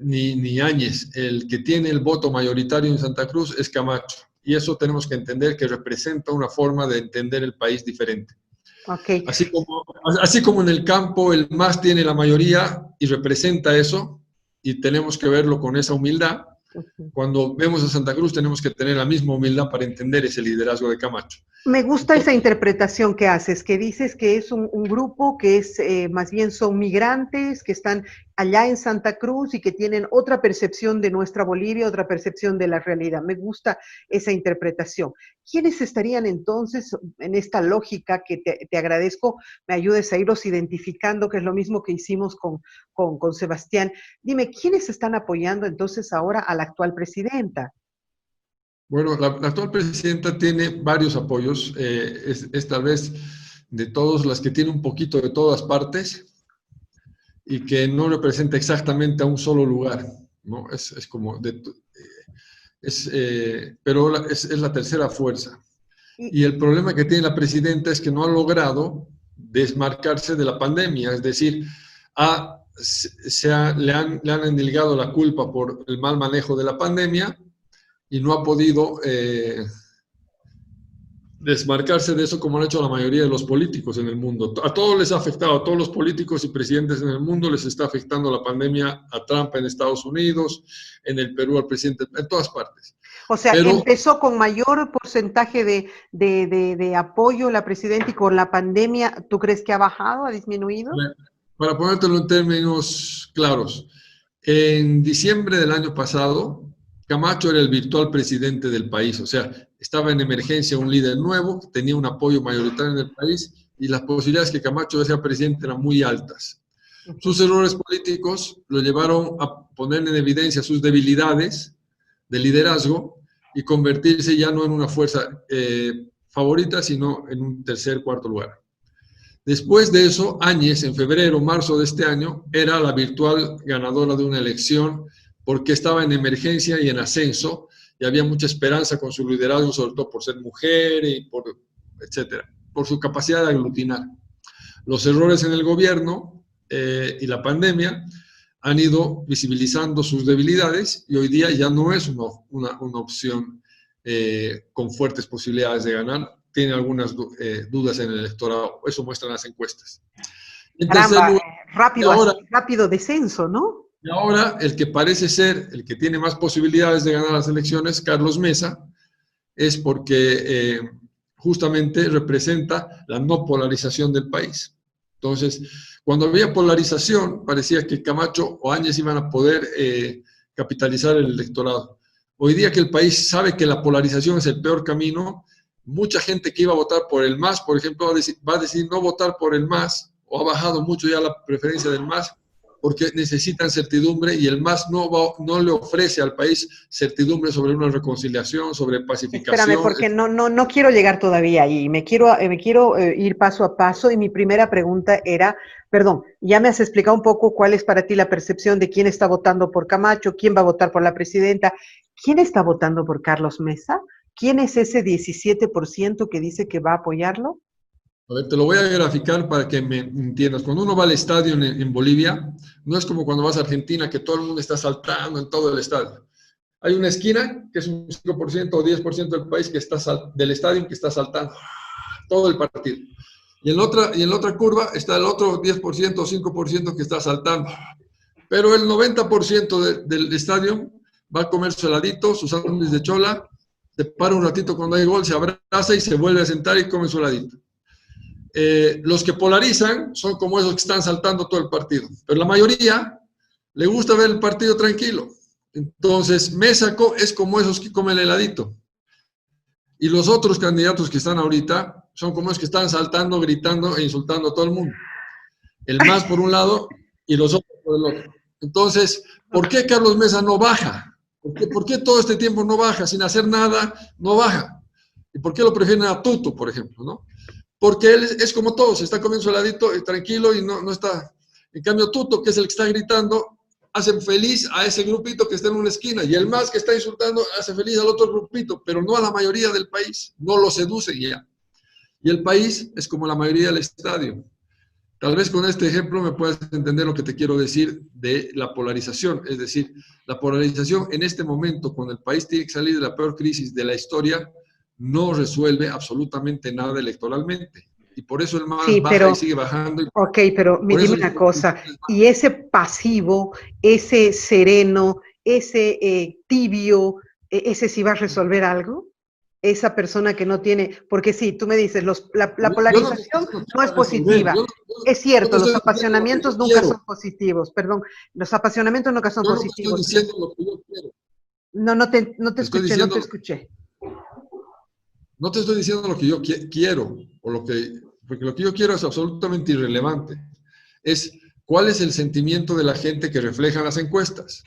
ni Áñez. El que tiene el voto mayoritario en Santa Cruz es Camacho. Y eso tenemos que entender que representa una forma de entender el país diferente. Okay. Así como en el campo el MAS tiene la mayoría y representa eso, y tenemos que verlo con esa humildad. Cuando vemos a Santa Cruz tenemos que tener la misma humildad para entender ese liderazgo de Camacho. Me gusta esa interpretación que haces, que dices que es un grupo que es más bien son migrantes que están allá en Santa Cruz y que tienen otra percepción de nuestra Bolivia, otra percepción de la realidad. Me gusta esa interpretación. ¿Quiénes estarían entonces en esta lógica que te agradezco, me ayudes a irlos identificando, que es lo mismo que hicimos con Sebastián? Dime, ¿quiénes están apoyando entonces ahora a la actual presidenta? Bueno, la actual presidenta tiene varios apoyos, es tal vez de todas las que tiene un poquito de todas partes y que no representa exactamente a un solo lugar, ¿no? Es como, pero es la tercera fuerza. Y el problema que tiene la presidenta es que no ha logrado desmarcarse de la pandemia, es decir, le han endilgado la culpa por el mal manejo de la pandemia y no ha podido desmarcarse de eso como han hecho la mayoría de los políticos en el mundo. A todos les ha afectado, a todos los políticos y presidentes en el mundo les está afectando la pandemia, a Trump en Estados Unidos, en el Perú al presidente, en todas partes. O sea, pero empezó con mayor porcentaje de apoyo la presidenta y con la pandemia, ¿tú crees que ha bajado, ha disminuido? Para ponértelo en términos claros, en diciembre del año pasado, Camacho era el virtual presidente del país, o sea, estaba en emergencia un líder nuevo, tenía un apoyo mayoritario en el país y las posibilidades que Camacho sea presidente eran muy altas. Sus errores políticos lo llevaron a poner en evidencia sus debilidades de liderazgo y convertirse ya no en una fuerza favorita, sino en un tercer, cuarto lugar. Después de eso, Áñez, en febrero, marzo de este año, era la virtual ganadora de una elección porque estaba en emergencia y en ascenso, y había mucha esperanza con su liderazgo, sobre todo por ser mujer y etcétera, por su capacidad de aglutinar. Los errores en el gobierno y la pandemia han ido visibilizando sus debilidades y hoy día ya no es una opción con fuertes posibilidades de ganar. Tiene algunas dudas en el electorado, eso muestran las encuestas. Caramba, rápido descenso, ¿no? Y ahora el que parece ser el que tiene más posibilidades de ganar las elecciones, Carlos Mesa, es porque justamente representa la no polarización del país. Entonces, cuando había polarización, parecía que Camacho o Áñez iban a poder capitalizar el electorado. Hoy día que el país sabe que la polarización es el peor camino, mucha gente que iba a votar por el MAS, por ejemplo, va a decidir no votar por el MAS, o ha bajado mucho ya la preferencia del MAS, porque necesitan certidumbre y el MAS no le ofrece al país certidumbre sobre una reconciliación, sobre pacificación. Espérame, porque no quiero llegar todavía ahí, me quiero ir paso a paso y mi primera pregunta era, perdón, ya me has explicado un poco cuál es para ti la percepción de quién está votando por Camacho, quién va a votar por la presidenta, quién está votando por Carlos Mesa, quién es ese 17% que dice que va a apoyarlo. A ver, te lo voy a graficar para que me entiendas. Cuando uno va al estadio en Bolivia, no es como cuando vas a Argentina, que todo el mundo está saltando en todo el estadio. Hay una esquina, que es un 5% o 10% del país, del estadio, que está saltando todo el partido. Y en la otra curva está el otro 10% o 5% que está saltando. Pero el 90% del estadio va a comer su heladito, sus sándwiches de chola, se para un ratito cuando hay gol, se abraza y se vuelve a sentar y come su heladito. Los que polarizan son como esos que están saltando todo el partido, pero la mayoría le gusta ver el partido tranquilo. Entonces, Mesa es como esos que comen el heladito. Y los otros candidatos que están ahorita son como esos que están saltando, gritando e insultando a todo el mundo. El MAS por un lado y los otros por el otro. Entonces, ¿por qué Carlos Mesa no baja? ¿Por qué todo este tiempo no baja? Sin hacer nada, no baja. ¿Y por qué lo prefieren a Tuto, por ejemplo, no? Porque él es como todos, está comiendo su heladito tranquilo y no está. En cambio, Tuto, que es el que está gritando, hacen feliz a ese grupito que está en una esquina, y el MAS que está insultando hace feliz al otro grupito, pero no a la mayoría del país, no lo seduce ya. Y el país es como la mayoría del estadio. Tal vez con este ejemplo me puedas entender lo que te quiero decir de la polarización. Es decir, la polarización en este momento, cuando el país tiene que salir de la peor crisis de la historia, no resuelve absolutamente nada electoralmente. Y por eso el MAS baja y sigue bajando. Ok, pero dime una cosa, ¿y ese pasivo, ese sereno, ese tibio, ese sí va a resolver algo? Esa persona que no tiene, porque sí, tú me dices, la polarización no es positiva. Es cierto, los apasionamientos nunca son positivos, perdón, los apasionamientos nunca son positivos. No te estoy diciendo lo que yo quiero. No te escuché, no te escuché. No te estoy diciendo lo que yo quiero, porque lo que yo quiero es absolutamente irrelevante. Es cuál es el sentimiento de la gente que reflejan las encuestas.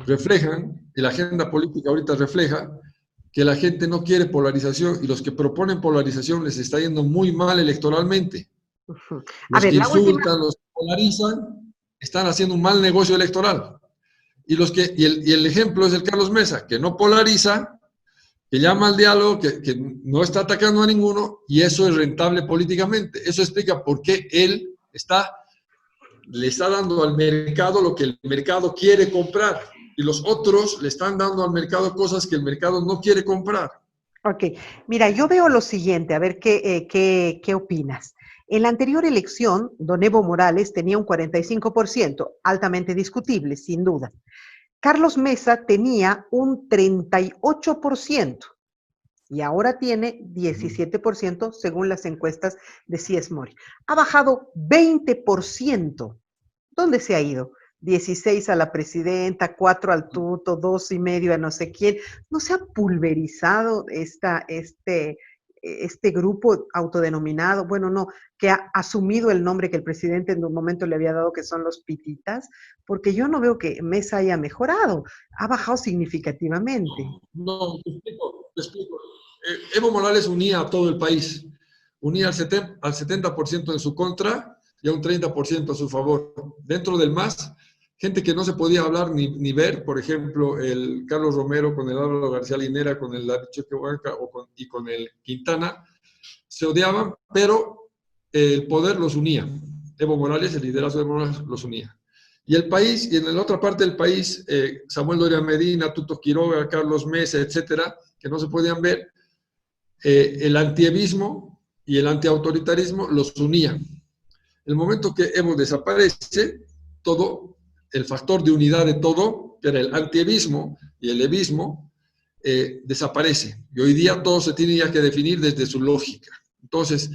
Reflejan, y la agenda política ahorita refleja, que la gente no quiere polarización, y los que proponen polarización les está yendo muy mal electoralmente. Los que insultan, los que polarizan, están haciendo un mal negocio electoral. Y el ejemplo es el Carlos Mesa, que no polariza, que llama al diálogo, que no está atacando a ninguno, y eso es rentable políticamente. Eso explica por qué él le está dando al mercado lo que el mercado quiere comprar, y los otros le están dando al mercado cosas que el mercado no quiere comprar. Ok, mira, yo veo lo siguiente, a ver qué opinas. En la anterior elección, don Evo Morales tenía un 45%, altamente discutible, sin duda. Carlos Mesa tenía un 38% y ahora tiene 17% según las encuestas de CS Mori. Ha bajado 20%. ¿Dónde se ha ido? 16 a la presidenta, 4 al tuto, 2,5 a no sé quién. ¿No se ha pulverizado este grupo autodenominado, bueno, no, que ha asumido el nombre que el presidente en un momento le había dado, que son los pititas? Porque yo no veo que Mesa haya mejorado, ha bajado significativamente. No, te explico. Evo Morales unía a todo el país, unía al 70% en su contra y a un 30% a su favor. Dentro del MAS, gente que no se podía hablar ni ver, por ejemplo, el Carlos Romero con el Álvaro García Linera, con el Choquehuanca y con el Quintana, se odiaban, pero el poder los unía. Evo Morales, el liderazgo de Evo Morales, los unía. Y el país, y en la otra parte del país, Samuel Doria Medina, Tuto Quiroga, Carlos Mesa, etcétera, que no se podían ver, el antievismo y el antiautoritarismo los unía. El momento que Evo desaparece, todo el factor de unidad de todo, que era el antievismo y el evismo, desaparece. Y hoy día todo se tiene ya que definir desde su lógica. Entonces,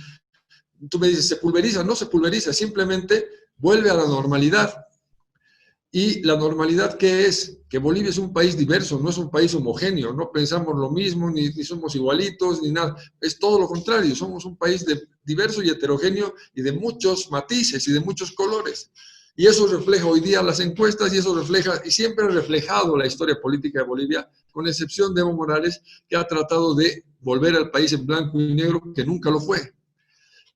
tú me dices, ¿se pulveriza? No se pulveriza, simplemente vuelve a la normalidad. Y la normalidad, ¿qué es? Que Bolivia es un país diverso, no es un país homogéneo, no pensamos lo mismo, ni somos igualitos, ni nada. Es todo lo contrario, somos un país diverso y heterogéneo y de muchos matices y de muchos colores. Y eso refleja hoy día las encuestas, y eso refleja, y siempre ha reflejado la historia política de Bolivia, con excepción de Evo Morales, que ha tratado de volver al país en blanco y negro, que nunca lo fue.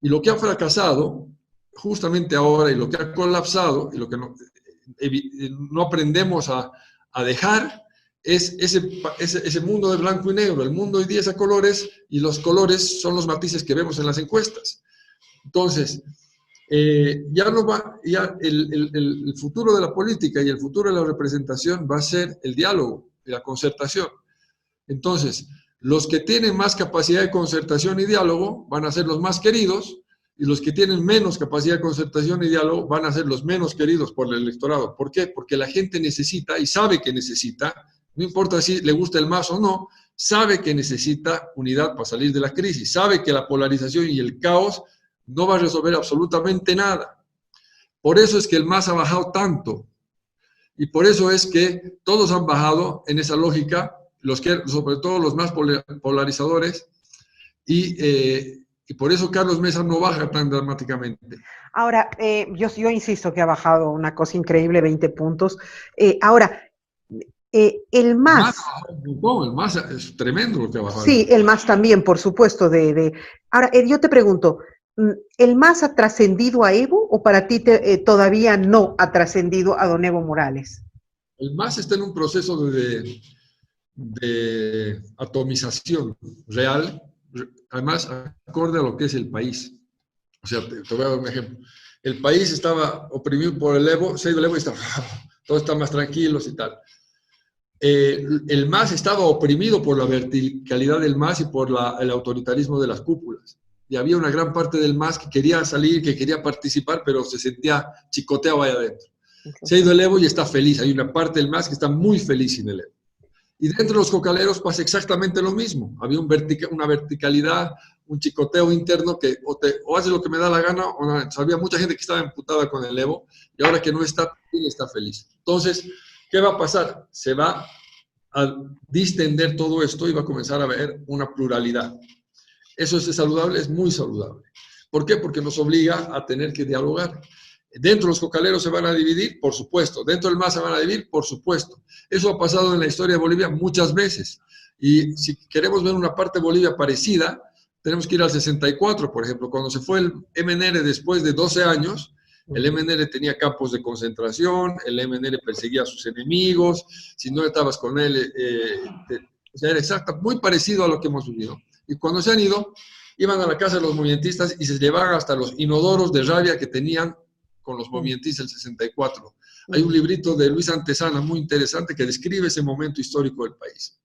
Y lo que ha fracasado, justamente ahora, y lo que ha colapsado, y lo que no aprendemos a dejar, es ese mundo de blanco y negro. El mundo hoy día es a colores, y los colores son los matices que vemos en las encuestas. Entonces, ya no va, ya el futuro de la política y el futuro de la representación va a ser el diálogo y la concertación. Entonces, los que tienen más capacidad de concertación y diálogo van a ser los más queridos, y los que tienen menos capacidad de concertación y diálogo van a ser los menos queridos por el electorado. ¿Por qué? Porque la gente necesita, y sabe que necesita, no importa si le gusta el MAS o no, sabe que necesita unidad para salir de la crisis, sabe que la polarización y el caos no va a resolver absolutamente nada. Por eso es que el MAS ha bajado tanto, y por eso es que todos han bajado en esa lógica, sobre todo los más polarizadores, y por eso Carlos Mesa no baja tan dramáticamente. Ahora, yo insisto que ha bajado una cosa increíble, 20 puntos. Ahora, el MAS... El MAS es tremendo lo que ha bajado. Sí, el MAS también, por supuesto. Ahora, yo te pregunto, ¿El MAS ha trascendido a Evo o para ti todavía no ha trascendido a don Evo Morales? El MAS está en un proceso de atomización real, además acorde a lo que es el país. O sea, te voy a dar un ejemplo. El país estaba oprimido por el Evo, se ha ido el Evo y todos están más tranquilos y tal. El MAS estaba oprimido por la verticalidad del MAS y por el autoritarismo de las cúpulas. Y había una gran parte del MAS que quería salir, que quería participar, pero se sentía chicoteado ahí adentro. Se ha ido el Evo y está feliz. Hay una parte del MAS que está muy feliz sin el Evo. Y dentro de los cocaleros pasa exactamente lo mismo. Había una verticalidad, un chicoteo interno que o haces lo que me da la gana, o no. Había mucha gente que estaba emputada con el Evo y ahora que no está feliz. Entonces, ¿qué va a pasar? Se va a distender todo esto y va a comenzar a haber una pluralidad. ¿Eso es saludable? Es muy saludable. ¿Por qué? Porque nos obliga a tener que dialogar. ¿Dentro de los cocaleros se van a dividir? Por supuesto. ¿Dentro del MAS se van a dividir? Por supuesto. Eso ha pasado en la historia de Bolivia muchas veces. Y si queremos ver una parte de Bolivia parecida, tenemos que ir al 64, por ejemplo. Cuando se fue el MNR después de 12 años, el MNR tenía campos de concentración, el MNR perseguía a sus enemigos, si no estabas con él, o sea, era muy parecido a lo que hemos vivido. Y cuando se han ido, iban a la casa de los movimentistas y se llevaban hasta los inodoros de rabia que tenían con los movimentistas del 64. Hay un librito de Luis Antesana muy interesante que describe ese momento histórico del país.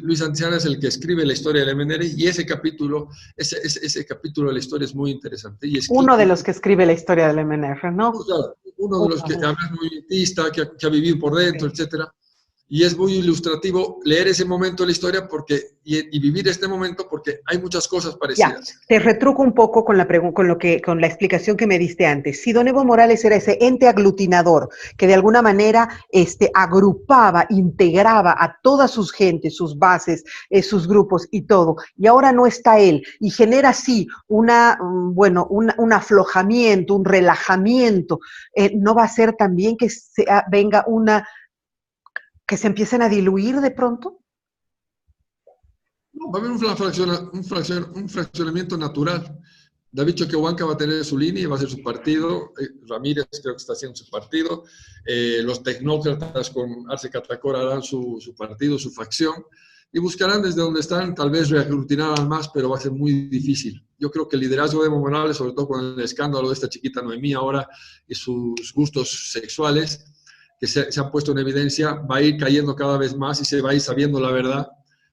Luis Antesana es el que escribe la historia del MNR y ese capítulo de la historia es muy interesante. Y uno de los que escribe la historia del MNR, ¿no? Uno de los que además es movimentista, que ha vivido por dentro, etcétera. Y es muy ilustrativo leer ese momento de la historia y vivir este momento porque hay muchas cosas parecidas. Ya, te retruco un poco con la explicación que me diste antes. Si don Evo Morales era ese ente aglutinador que de alguna manera agrupaba, integraba a todas sus gentes, sus bases, sus grupos y todo, y ahora no está él, y genera así un aflojamiento, un relajamiento, ¿no va a ser también que venga que se empiecen a diluir de pronto? No, va a haber un fraccionamiento natural. David Choquehuanca va a tener su línea y va a ser su partido. Ramírez creo que está haciendo su partido. Los tecnócratas con Arce Catacora harán su partido, su facción. Y buscarán desde donde están, tal vez reaglutinar al MAS, pero va a ser muy difícil. Yo creo que el liderazgo de Evo Morales, sobre todo con el escándalo de esta chiquita Noemí ahora y sus gustos sexuales, que se han puesto en evidencia, va a ir cayendo cada vez más y se va a ir sabiendo la verdad.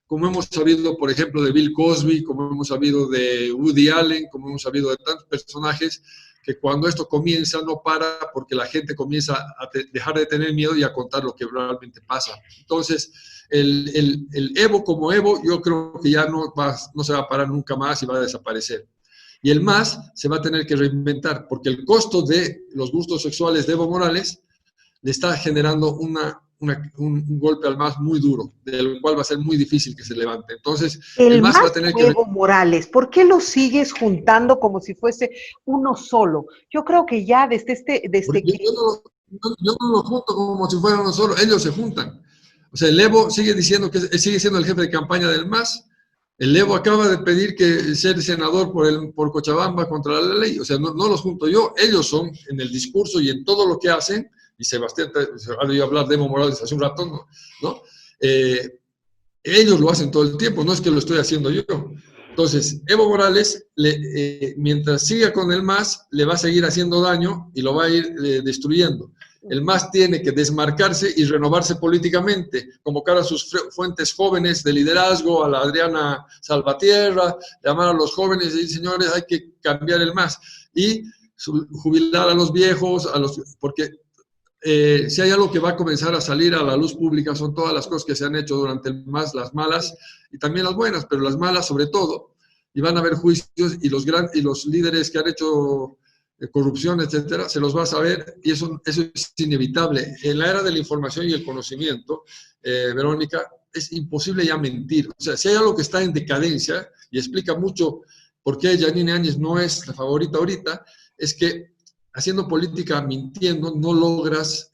Como hemos sabido, por ejemplo, de Bill Cosby, como hemos sabido de Woody Allen, como hemos sabido de tantos personajes, que cuando esto comienza no para porque la gente comienza a dejar de tener miedo y a contar lo que realmente pasa. Entonces, el Evo como Evo, yo creo que ya no se va a parar nunca más y va a desaparecer. Y el MAS se va a tener que reinventar, porque el costo de los gustos sexuales de Evo Morales le está generando un golpe al MAS muy duro, del cual va a ser muy difícil que se levante. Entonces, el MAS va a tener que... Evo Morales, ¿por qué lo sigues juntando como si fuese uno solo? Yo creo que ya yo no lo junto como si fuera uno solo, ellos se juntan. O sea, el Evo sigue diciendo que sigue siendo el jefe de campaña del MAS. El Evo acaba de pedir que ser senador por Cochabamba contra la ley. O sea, no los junto yo, ellos son en el discurso y en todo lo que hacen. Y Sebastián ha oído hablar de Evo Morales hace un rato, ¿no? Ellos lo hacen todo el tiempo, no es que lo estoy haciendo yo. Entonces, Evo Morales, mientras siga con el MAS, le va a seguir haciendo daño y lo va a ir destruyendo. El MAS tiene que desmarcarse y renovarse políticamente, convocar a sus fuentes jóvenes de liderazgo, a la Adriana Salvatierra, llamar a los jóvenes y decir, señores, hay que cambiar el MAS. Y jubilar a los viejos, porque... si hay algo que va a comenzar a salir a la luz pública son todas las cosas que se han hecho durante el MAS, las malas y también las buenas, pero las malas sobre todo, y van a haber juicios y los líderes que han hecho corrupción, etcétera, se los va a saber y eso es inevitable. En la era de la información y el conocimiento, Verónica, es imposible ya mentir. O sea, si hay algo que está en decadencia y explica mucho por qué Yanine Áñez no es la favorita ahorita, es que haciendo política mintiendo no logras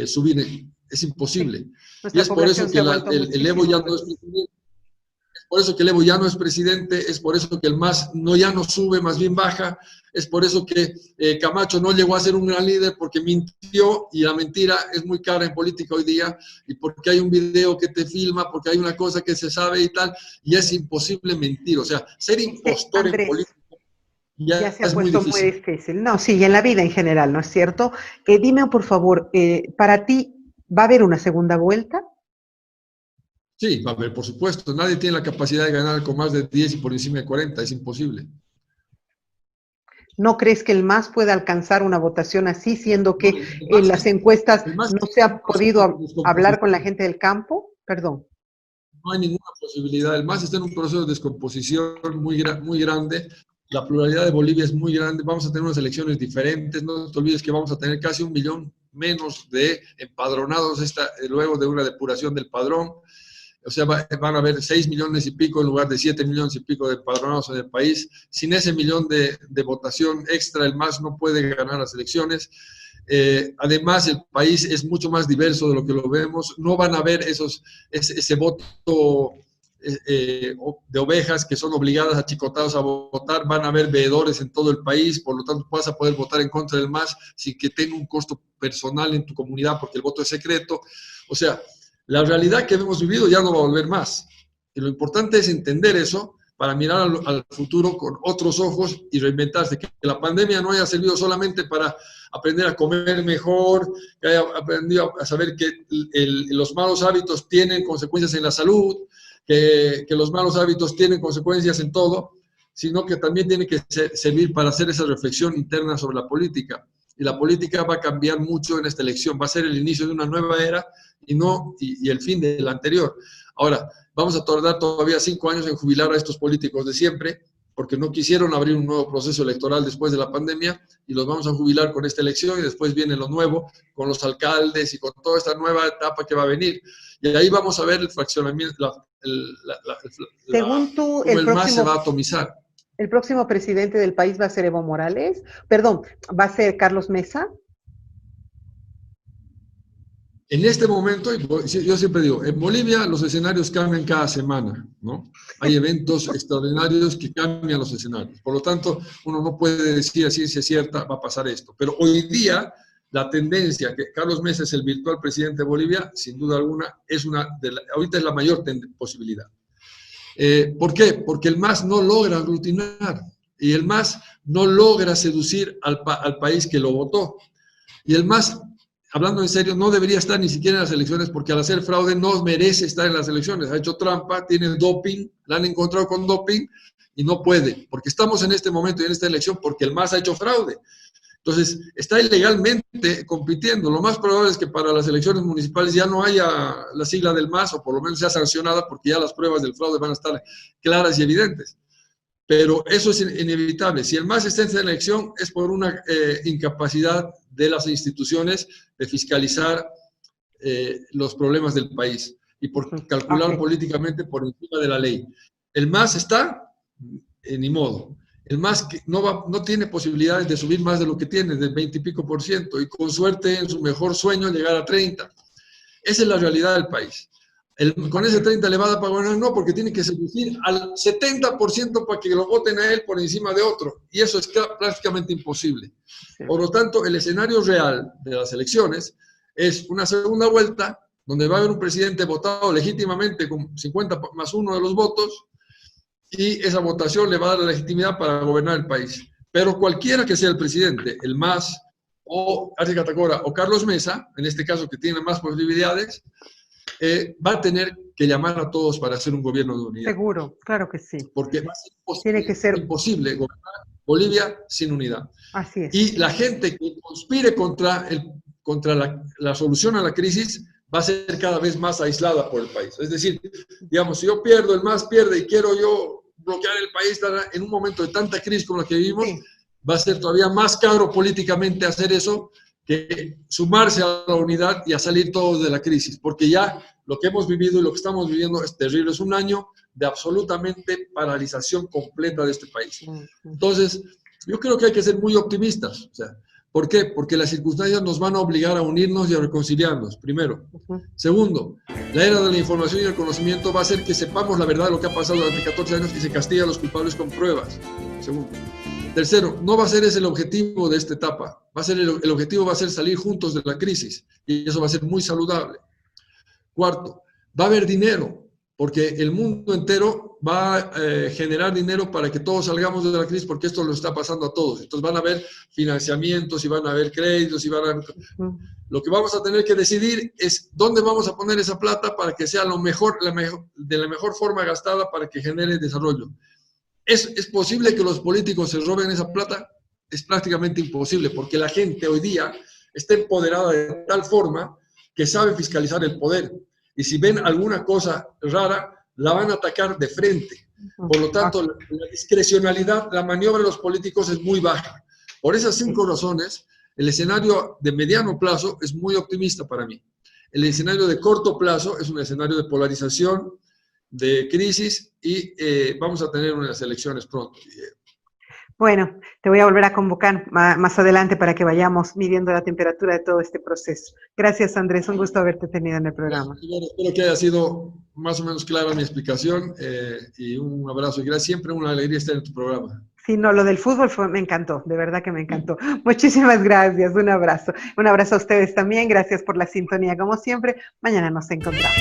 subir, es imposible. Sí. Y es por eso que el Evo ya no es presidente. Es por eso que el Evo ya no es presidente, es por eso que el MAS ya no sube, más bien baja, es por eso que Camacho no llegó a ser un gran líder porque mintió, y la mentira es muy cara en política hoy día, y porque hay un video que te filma, porque hay una cosa que se sabe y tal, y es imposible mentir. O sea, ser impostor en política ya se ha es muy puesto muy difícil. No, sí, y en la vida en general, ¿no es cierto? Dime, por favor, para ti, ¿va a haber una segunda vuelta? Sí, va a haber, por supuesto. Nadie tiene la capacidad de ganar con más de 10 y por encima de 40, es imposible. ¿No crees que el MAS pueda alcanzar una votación así, siendo que en las encuestas no se ha podido hablar con la gente del campo? Perdón. No hay ninguna posibilidad. El MAS está en un proceso de descomposición muy grande. La pluralidad de Bolivia es muy grande. Vamos a tener unas elecciones diferentes. No te olvides que vamos a tener casi 1 millón menos de empadronados luego de una depuración del padrón. O sea, van a haber 6 millones y pico en lugar de 7 millones y pico de empadronados en el país. Sin ese millón de votación extra, el MAS no puede ganar las elecciones. Además, el país es mucho más diverso de lo que lo vemos. No van a haber ese voto de ovejas que son obligadas, achicotados a votar. Van a haber veedores en todo el país, por lo tanto vas a poder votar en contra del MAS sin que tenga un costo personal en tu comunidad porque el voto es secreto. O sea, la realidad que hemos vivido ya no va a volver más. Y lo importante es entender eso para mirar al futuro con otros ojos y reinventarse. Que la pandemia no haya servido solamente para aprender a comer mejor, que haya aprendido a saber que los malos hábitos tienen consecuencias en la salud, que los malos hábitos tienen consecuencias en todo, sino que también tiene que servir para hacer esa reflexión interna sobre la política. Y la política va a cambiar mucho en esta elección, va a ser el inicio de una nueva era y el fin de la anterior. Ahora, vamos a tardar todavía 5 años en jubilar a estos políticos de siempre, porque no quisieron abrir un nuevo proceso electoral después de la pandemia, y los vamos a jubilar con esta elección, y después viene lo nuevo, con los alcaldes y con toda esta nueva etapa que va a venir. Y ahí vamos a ver el fraccionamiento, Según tú, cómo el MAS se va a atomizar. ¿El próximo presidente del país va a ser Evo Morales? Perdón, ¿va a ser Carlos Mesa? En este momento, yo siempre digo, en Bolivia los escenarios cambian cada semana, ¿no? Hay eventos extraordinarios que cambian los escenarios. Por lo tanto, uno no puede decir a ciencia cierta, va a pasar esto. Pero hoy día, la tendencia que Carlos Mesa es el virtual presidente de Bolivia, sin duda alguna, ahorita es la mayor posibilidad. ¿Por qué? Porque el MAS no logra aglutinar y el MAS no logra seducir al país que lo votó. Y el MAS, hablando en serio, no debería estar ni siquiera en las elecciones porque al hacer fraude no merece estar en las elecciones. Ha hecho trampa, tiene doping, la han encontrado con doping y no puede, porque estamos en este momento y en esta elección porque el MAS ha hecho fraude. Entonces, está ilegalmente compitiendo. Lo más probable es que para las elecciones municipales ya no haya la sigla del MAS, o por lo menos sea sancionada, porque ya las pruebas del fraude van a estar claras y evidentes. Pero eso es inevitable. Si el MAS está en esta elección es por una incapacidad de las instituciones de fiscalizar los problemas del país y por calcular políticamente por encima de la ley. El MAS está, ni modo. El MAS no tiene posibilidades de subir más de lo que tiene, del 20 y pico %, y con suerte en su mejor sueño llegar a 30. Esa es la realidad del país. Con ese 30 le va a dar para gobernar, no, porque tiene que seducir al 70% para que lo voten a él por encima de otro, y eso es prácticamente imposible. Por lo tanto, el escenario real de las elecciones es una segunda vuelta, donde va a haber un presidente votado legítimamente con 50 más 1 de los votos, y esa votación le va a dar la legitimidad para gobernar el país. Pero cualquiera que sea el presidente, el MAS, o Arce Catacora, o Carlos Mesa, en este caso que tiene más posibilidades, va a tener que llamar a todos para hacer un gobierno de unidad. Seguro, claro que sí. Porque va a ser Tiene que ser imposible gobernar Bolivia sin unidad. Así es. Y la gente que conspire contra la solución a la crisis va a ser cada vez más aislada por el país. Es decir, digamos, si yo pierdo, el MAS pierde y quiero yo bloquear el país en un momento de tanta crisis como la que vivimos, sí, va a ser todavía más caro políticamente hacer eso que sumarse a la unidad y a salir todos de la crisis, porque ya lo que hemos vivido y lo que estamos viviendo es terrible. Es un año de absolutamente paralización completa de este país. Entonces, yo creo que hay que ser muy optimistas, o sea, ¿Por qué? Porque las circunstancias nos van a obligar a unirnos y a reconciliarnos, primero. Segundo, la era de la información y el conocimiento va a hacer que sepamos la verdad de lo que ha pasado durante 14 años y se castiga a los culpables con pruebas. Segundo. Tercero, no va a ser ese el objetivo de esta etapa. El objetivo va a ser salir juntos de la crisis y eso va a ser muy saludable. Cuarto, va a haber dinero, porque el mundo entero va a generar dinero para que todos salgamos de la crisis, porque esto lo está pasando a todos. Entonces van a haber financiamientos y van a haber créditos y van a haber... Lo que vamos a tener que decidir es dónde vamos a poner esa plata para que sea de la mejor forma gastada para que genere desarrollo. ¿Es posible que los políticos se roben esa plata? Es prácticamente imposible, porque la gente hoy día está empoderada de tal forma que sabe fiscalizar el poder. Y si ven alguna cosa rara, la van a atacar de frente. Por lo tanto, la discrecionalidad, la maniobra de los políticos es muy baja. Por esas 5 razones, el escenario de mediano plazo es muy optimista para mí. El escenario de corto plazo es un escenario de polarización, de crisis y vamos a tener unas elecciones pronto. Bueno, te voy a volver a convocar más adelante para que vayamos midiendo la temperatura de todo este proceso. Gracias, Andrés, un gusto haberte tenido en el programa. Bueno, espero que haya sido más o menos clara mi explicación y un abrazo y gracias. Siempre una alegría estar en tu programa. Sí, no, lo del fútbol me encantó, de verdad que me encantó. Muchísimas gracias, un abrazo. Un abrazo a ustedes también, gracias por la sintonía como siempre. Mañana nos encontramos.